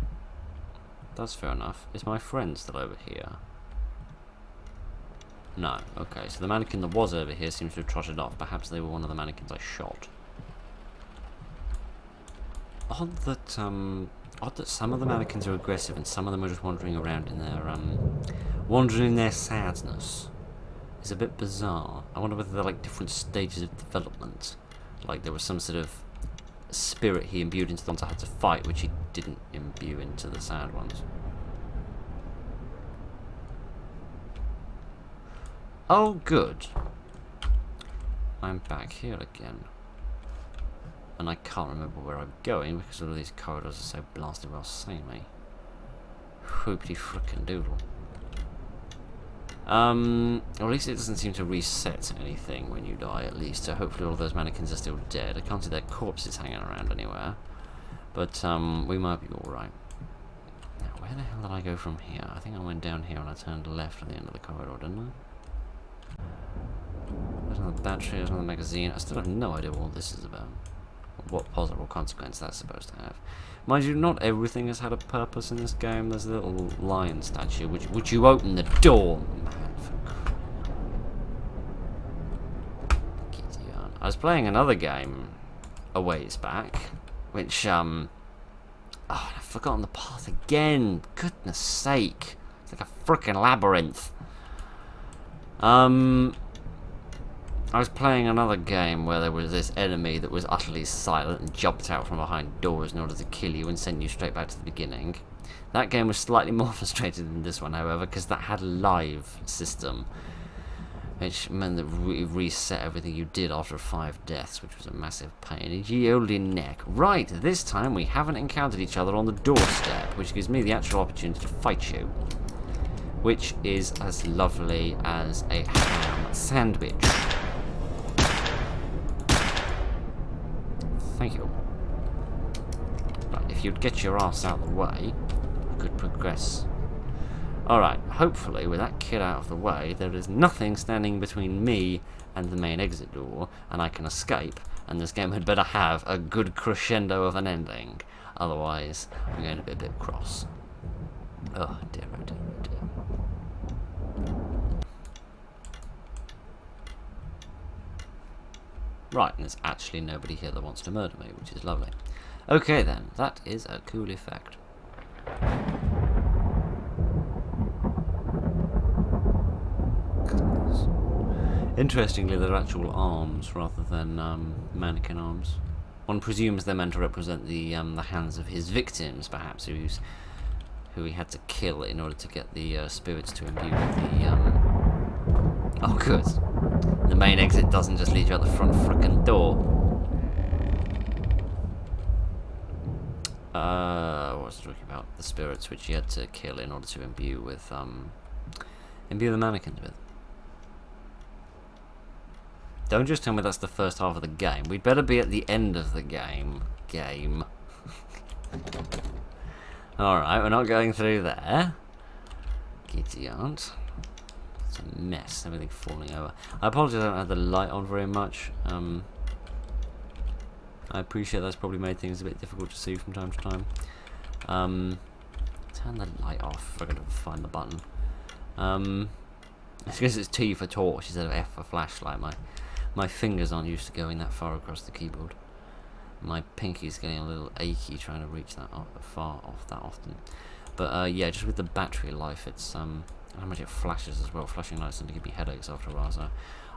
That's fair enough. Is my friend still over here? No. Okay, so the mannequin that was over here seems to have trotted off. Perhaps they were one of the mannequins I shot. Odd that some of the mannequins are aggressive and some of them are just wandering around in their sadness. It's a bit bizarre. I wonder whether they're like different stages of development. Like there was some sort of spirit he imbued into the ones I had to fight, which he didn't imbue into the sad ones. Oh, good. I'm back here again. And I can't remember where I'm going because all of these corridors are so blasted well samey. Whoopty frickin' doodle. Or at least it doesn't seem to reset anything when you die, at least. So hopefully all of those mannequins are still dead. I can't see their corpses hanging around anywhere. But we might be alright. Now, where the hell did I go from here? I think I went down here and I turned left at the end of the corridor, didn't I? There's another battery, there's another magazine. I still have no idea what this is about. What possible consequence that's supposed to have. Mind you, not everything has had a purpose in this game. There's a little lion statue. Would you open the door? Man, I was playing another game a ways back, which, oh, I've forgotten the path again. Goodness sake. It's like a frickin' labyrinth. I was playing another game where there was this enemy that was utterly silent and jumped out from behind doors in order to kill you and send you straight back to the beginning. That game was slightly more frustrated than this one, however, because that had a live system, which meant that it reset everything you did after 5 deaths, which was a massive pain. Ye olde neck. Right, this time we haven't encountered each other on the doorstep, which gives me the actual opportunity to fight you, which is as lovely as a ham sandwich. Thank you. Right, if you'd get your ass out of the way, we could progress. Alright, hopefully with that kid out of the way, there is nothing standing between me and the main exit door, and I can escape, and this game had better have a good crescendo of an ending. Otherwise, I'm going to be a bit cross. Oh dear, oh dear, oh dear. Right, and there's actually nobody here that wants to murder me, which is lovely. Okay then, that is a cool effect. Goodness. Interestingly, they're actual arms rather than mannequin arms. One presumes they're meant to represent the hands of his victims, perhaps, who he had to kill in order to get the spirits to imbue with the Oh, good. The main exit doesn't just lead you out the front frickin' door. What was I talking about? The spirits which you had to kill in order to imbue with, imbue the mannequins with. Don't just tell me that's the first half of the game. We'd better be at the end of the game. Alright, we're not going through there. Giddy aunt. It's a mess, everything falling over. I apologise I don't have the light on very much. I appreciate that's probably made things a bit difficult to see from time to time. Turn the light off if I can find the button. I guess it's T for torch instead of F for flashlight. My fingers aren't used to going that far across the keyboard. My pinky's getting a little achy trying to reach that far off that often. But yeah, just with the battery life, it's how much it flashes as well. Flashing lights tend to give me headaches after a while, so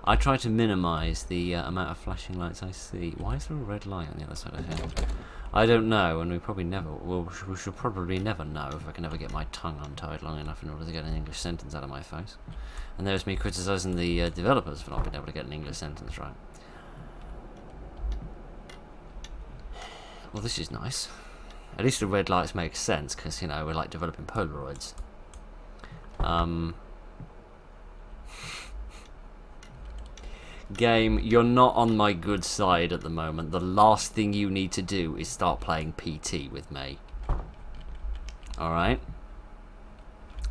I try to minimise the amount of flashing lights I see. Why is there a red light on the other side of here? I don't know, and we probably never. Well, we should probably never know if I can ever get my tongue untied long enough in order to get an English sentence out of my face. And there's me criticising the developers for not being able to get an English sentence right. Well, this is nice. At least the red lights make sense, because, you know, we're like developing Polaroids. Game, you're not on my good side at the moment. The last thing you need to do is start playing PT with me. Alright?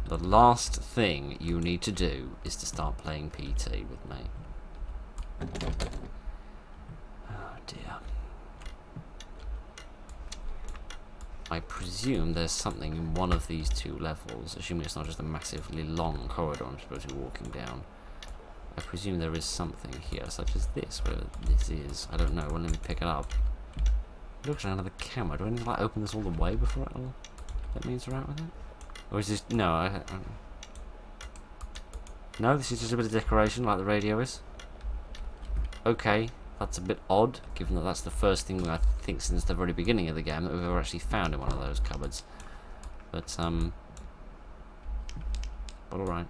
The last thing you need to do is to start playing PT with me. Oh dear. I presume there's something in one of these two levels, assuming it's not just a massively long corridor I'm supposed to be walking down. I presume there is something here, such as this, where this is. I don't know. Well, let me pick it up. It looks around at the camera. Do I need to like open this all the way before it'll let me interact with it? Or is this... No, no, this is just a bit of decoration, like the radio is. Okay, that's a bit odd, given that that's the first thing I think since the very beginning of the game that we've ever actually found in one of those cupboards. But alright.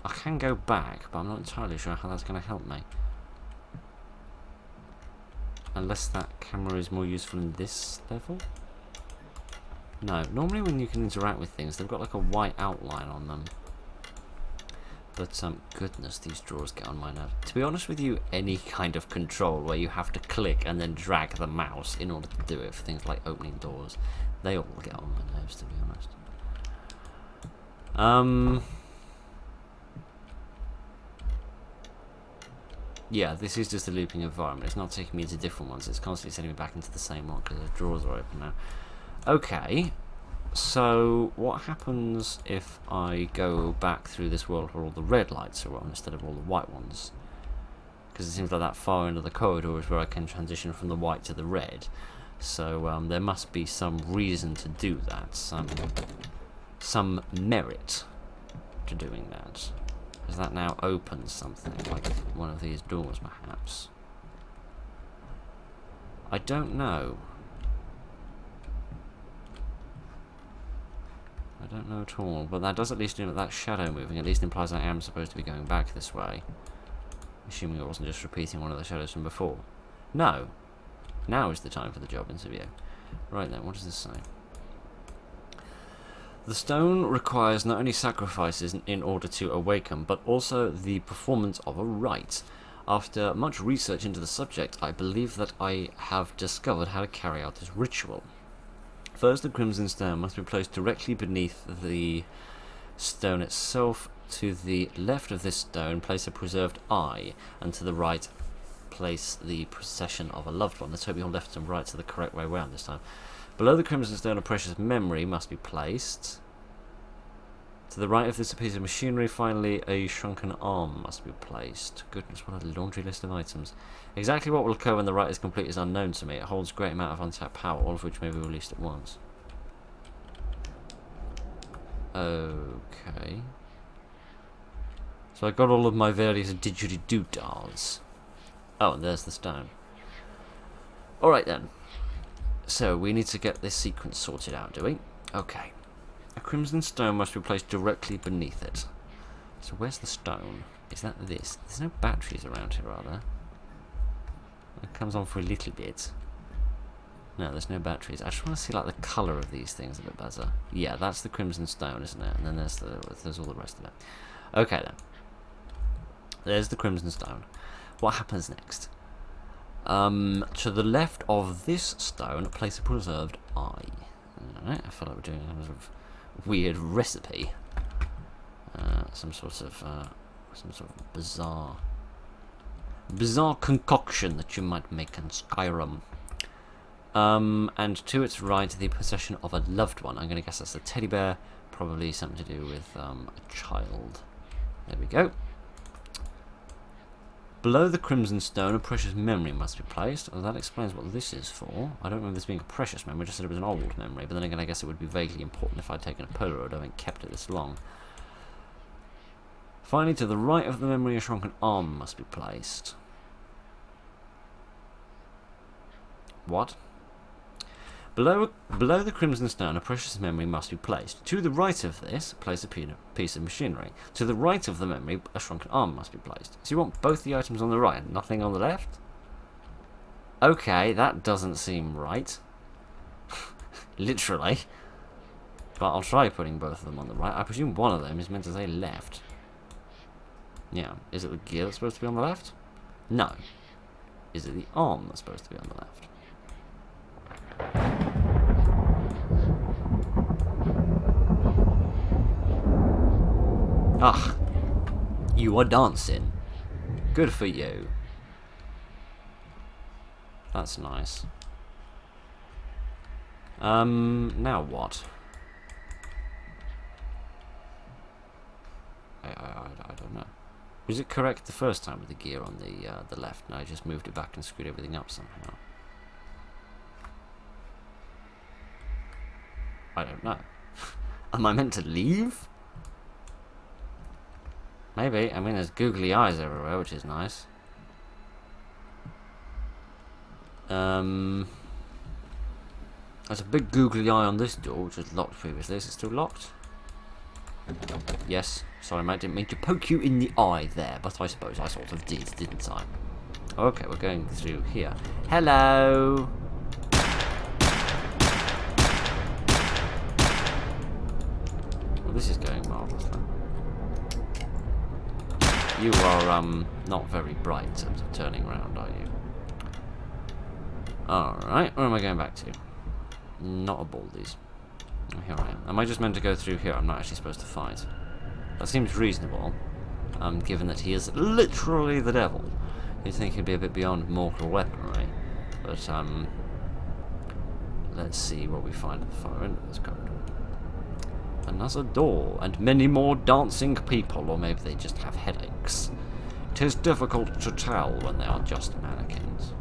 I can go back, but I'm not entirely sure how that's going to help me. Unless that camera is more useful in this level? No, normally when you can interact with things, they've got like a white outline on them. But, goodness, these drawers get on my nerves. To be honest with you, any kind of control where you have to click and then drag the mouse in order to do it for things like opening doors, they all get on my nerves, to be honest. Yeah, this is just a looping environment. It's not taking me into different ones. It's constantly sending me back into the same one because the drawers are open now. Okay, so what happens if I go back through this world where all the red lights are on instead of all the white ones? Because it seems like that far end of the corridor is where I can transition from the white to the red. So there must be some reason to do that. Some merit to doing that. Does that now open something, like one of these doors, perhaps? I don't know. I don't know at all, but that does at least, that shadow moving at least implies I am supposed to be going back this way. Assuming it wasn't just repeating one of the shadows from before. No. Now is the time for the job interview. Right then, what does this say? The stone requires not only sacrifices in order to awaken, but also the performance of a rite. After much research into the subject, I believe that I have discovered how to carry out this ritual. First, the crimson stone must be placed directly beneath the stone itself. To the left of this stone, place a preserved eye, and to the right, place the procession of a loved one. Let's hope your left and right are the correct way around this time. Below the crimson stone, a precious memory must be placed. To the right of this, a piece of machinery. Finally, a shrunken arm must be placed. Goodness, what a laundry list of items. Exactly what will occur when the rite is complete is unknown to me. It holds a great amount of untapped power, all of which may be released at once. Okay. So I got all of my various didgeridoo-dahs. Oh, and there's the stone. Alright then. So, we need to get this sequence sorted out, do we? Okay. A crimson stone must be placed directly beneath it. So where's the stone? Is that this? There's no batteries around here, are there? It comes on for a little bit. No, there's no batteries. I just want to see like the colour of these things a bit better. Yeah, that's the crimson stone, isn't it? And then there's all the rest of it. Okay then. There's the crimson stone. What happens next? To the left of this stone, place a preserved eye. Alright, I feel like we're doing a sort of weird recipe. some sort of bizarre concoction that you might make in Skyrim. And to its right, the possession of a loved one. I'm going to guess that's a teddy bear, probably something to do with a child. There we go. Below the crimson stone, a precious memory must be placed. Oh, that explains what this is for. I don't remember this being a precious memory, I just said it was an old memory, but then again I guess it would be vaguely important if I'd taken a Polaroid and kept it this long. Finally, to the right of the memory, a shrunken arm must be placed. What? Below the crimson stone, a precious memory must be placed. To the right of this, place a piece of machinery. To the right of the memory, a shrunken arm must be placed. So you want both the items on the right and nothing on the left? Okay, that doesn't seem right. Literally. But I'll try putting both of them on the right. I presume one of them is meant to say left. Yeah. Is it the gear that's supposed to be on the left? No. Is it the arm that's supposed to be on the left? Ah, you are dancing. Good for you. That's nice. Now what? I don't know. Was it correct the first time with the gear on the left? No, I just moved it back and screwed everything up somehow. I don't know. Am I meant to leave? Maybe. I mean, there's googly eyes everywhere, which is nice. There's a big googly eye on this door, which was locked previously. Is it still locked? Yes. Sorry, mate. Didn't mean to poke you in the eye there, but I suppose I sort of did, didn't I? Okay, we're going through here. Hello! Well, this is going marvellously. You are, not very bright in terms of turning around, are you? Alright, where am I going back to? Not a Baldies. Oh, here I am. Am I just meant to go through here? I'm not actually supposed to fight. That seems reasonable, given that he is literally the devil. You'd think he'd be a bit beyond mortal weaponry. But, let's see what we find at the far end of this corridor. Another door, and many more dancing people, or maybe they just have headaches. 'Tis difficult to tell when they are just mannequins.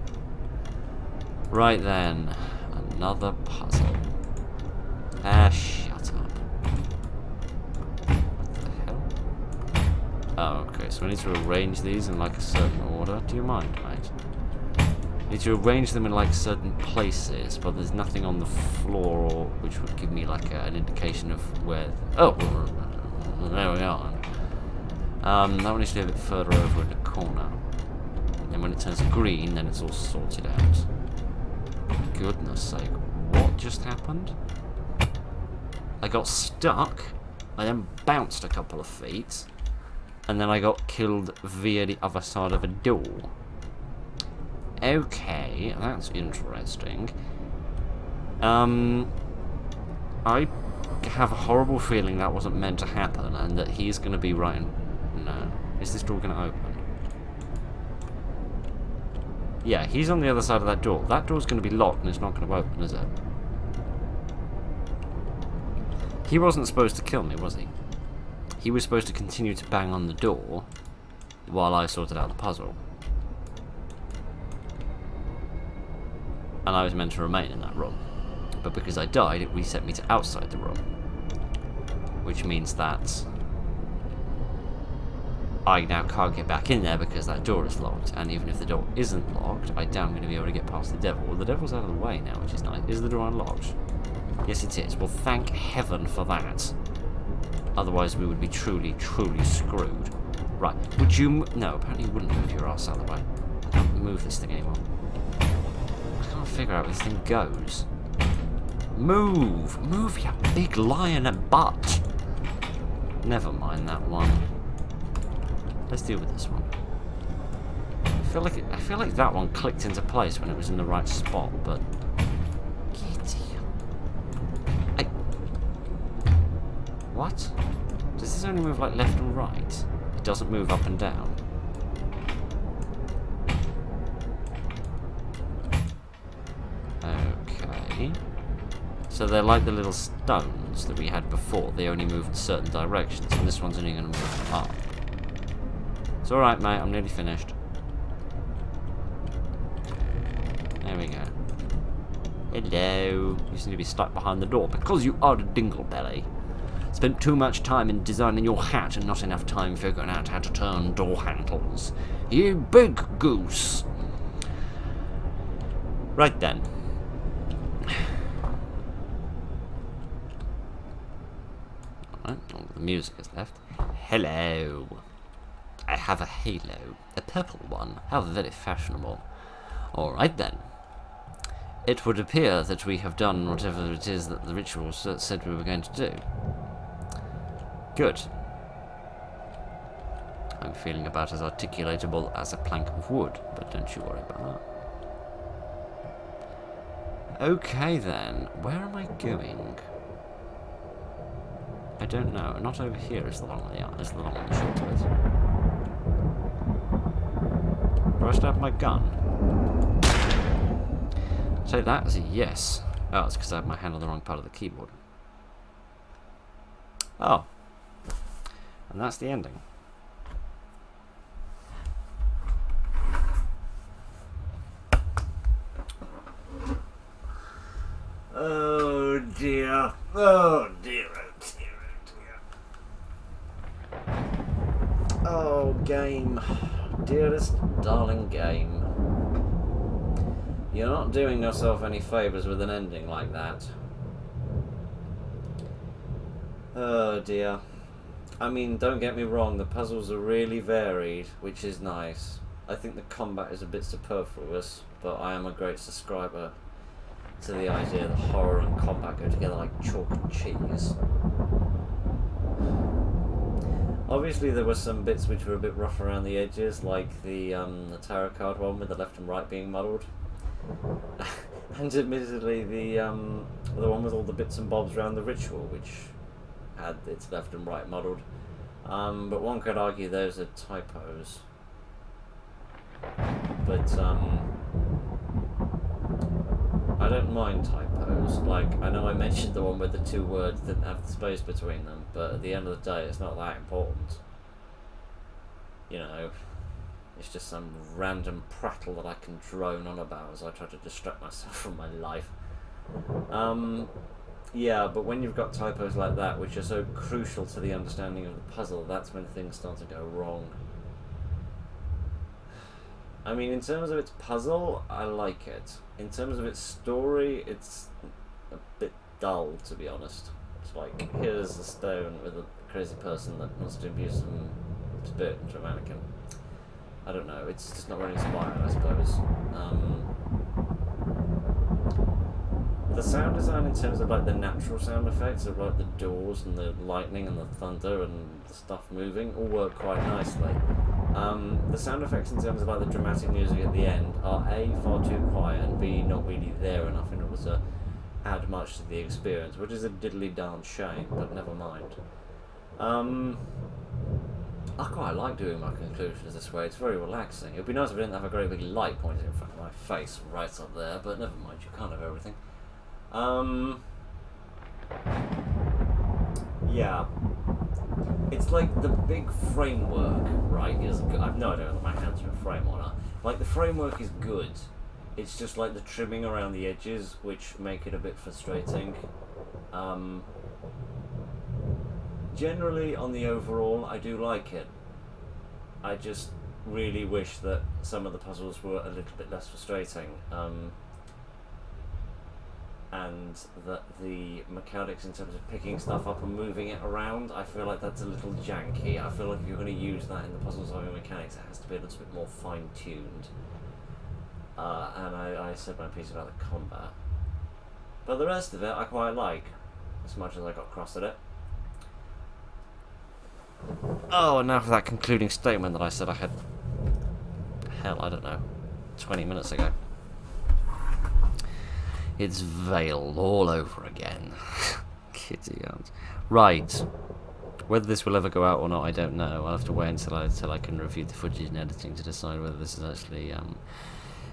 Right then, another puzzle. Ah, shut up. What the hell? Oh, okay, so we need to arrange these in like a certain order. Do you mind, mate? Need to arrange them in like certain places, but there's nothing on the floor or which would give me like an indication of where. Oh, there we are. That one needs to be a bit further over in the corner. And when it turns green, then it's all sorted out. Goodness sake, what just happened? I got stuck. I then bounced a couple of feet, and then I got killed via the other side of a door. Okay, that's interesting. I have a horrible feeling that wasn't meant to happen, and that he's going to be right in... No. Is this door going to open? Yeah, he's on the other side of that door. That door's going to be locked, and it's not going to open, is it? He wasn't supposed to kill me, was he? He was supposed to continue to bang on the door while I sorted out the puzzle. And I was meant to remain in that room. But because I died, it reset me to outside the room. Which means that I now can't get back in there because that door is locked. And even if the door isn't locked, I doubt I'm going to be able to get past the devil. Well, the devil's out of the way now, which is nice. Is the door unlocked? Yes, it is. Well, thank heaven for that. Otherwise, we would be truly, truly screwed. Right. Would you... No, apparently you wouldn't move your ass out of the way. I can't move this thing anymore. I can't figure out where this thing goes. Move! Move, you big lion and butt! Never mind that one. Let's deal with this one. I feel like that one clicked into place when it was in the right spot, but... What? Does this only move like left and right? It doesn't move up and down. Okay. So they're like the little stones that we had before. They only move in certain directions, and this one's only going to move up. It's alright, mate. I'm nearly finished. There we go. Hello. You seem to be stuck behind the door because you are a dinglebelly. Spent too much time in designing your hat and not enough time figuring out how to turn door handles. You big goose. Right then. Alright, all the music is left. Hello. I have a halo. A purple one. How very fashionable. Alright then. It would appear that we have done whatever it is that the ritual said we were going to do. Good. I'm feeling about as articulatable as a plank of wood, but don't you worry about that. Okay then, where am I going? I don't know. Not over here is the long and the short of it. Do I still have my gun? Take that as a yes. Oh, it's because I have my hand on the wrong part of the keyboard. Oh. And that's the ending. Oh dear. Oh dear. Oh dear. Oh dear. Oh, game. Dearest darling game. You're not doing yourself any favours with an ending like that. Oh dear. I mean, don't get me wrong, the puzzles are really varied, which is nice. I think the combat is a bit superfluous, but I am a great subscriber to the idea that horror and combat go together like chalk and cheese. Obviously there were some bits which were a bit rough around the edges, like the tarot card one with the left and right being muddled. And admittedly the one with all the bits and bobs around the ritual, which had its left and right muddled. But one could argue those are typos. But I don't mind typos. Like, I know I mentioned the one where the two words didn't have the space between them, but at the end of the day it's not that important. You know, it's just some random prattle that I can drone on about as I try to distract myself from my life. Yeah, but when you've got typos like that, which are so crucial to the understanding of the puzzle, that's when things start to go wrong. I mean, in terms of its puzzle, I like it. In terms of its story, it's a bit dull, to be honest. It's like, here's a stone with a crazy person that wants to infuse some spirit into a mannequin. I don't know, it's just not very inspired, I suppose. The sound design in terms of like the natural sound effects of like the doors and the lightning and the thunder and the stuff moving all work quite nicely. The sound effects in terms of like the dramatic music at the end are A, far too quiet, and B, not really there enough in order to add much to the experience, which is a diddly darn shame, but never mind. I quite like doing my conclusions this way, it's very relaxing. It would be nice if I didn't have a great big light pointing in front of my face right up there, but never mind, you can't have everything. Yeah. It's like the big framework, right, is good. I've no idea whether my hands are in frame or not. Like, the framework is good. It's just like the trimming around the edges, which make it a bit frustrating. Generally, on the overall, I do like it. I just really wish that some of the puzzles were a little bit less frustrating. And that the mechanics in terms of picking stuff up and moving it around, I feel like that's a little janky. I feel like if you're going to use that in the puzzle solving mechanics, it has to be a little bit more fine-tuned. And I said my piece about the combat. But the rest of it I quite like, as much as I got cross at it. Oh, and now for that concluding statement that I said I had, hell, I don't know, 20 minutes ago. It's veiled all over again. Kitty yards. Right. Whether this will ever go out or not, I don't know. I'll have to wait until I can review the footage and editing to decide whether this is actually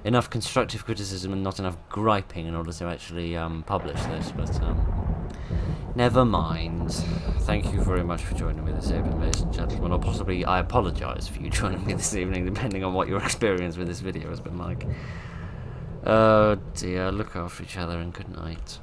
enough constructive criticism and not enough griping in order to actually publish this. But never mind. Thank you very much for joining me this evening, ladies and gentlemen. Or possibly I apologise for you joining me this evening, depending on what your experience with this video has been like. Oh dear, look after each other and good night.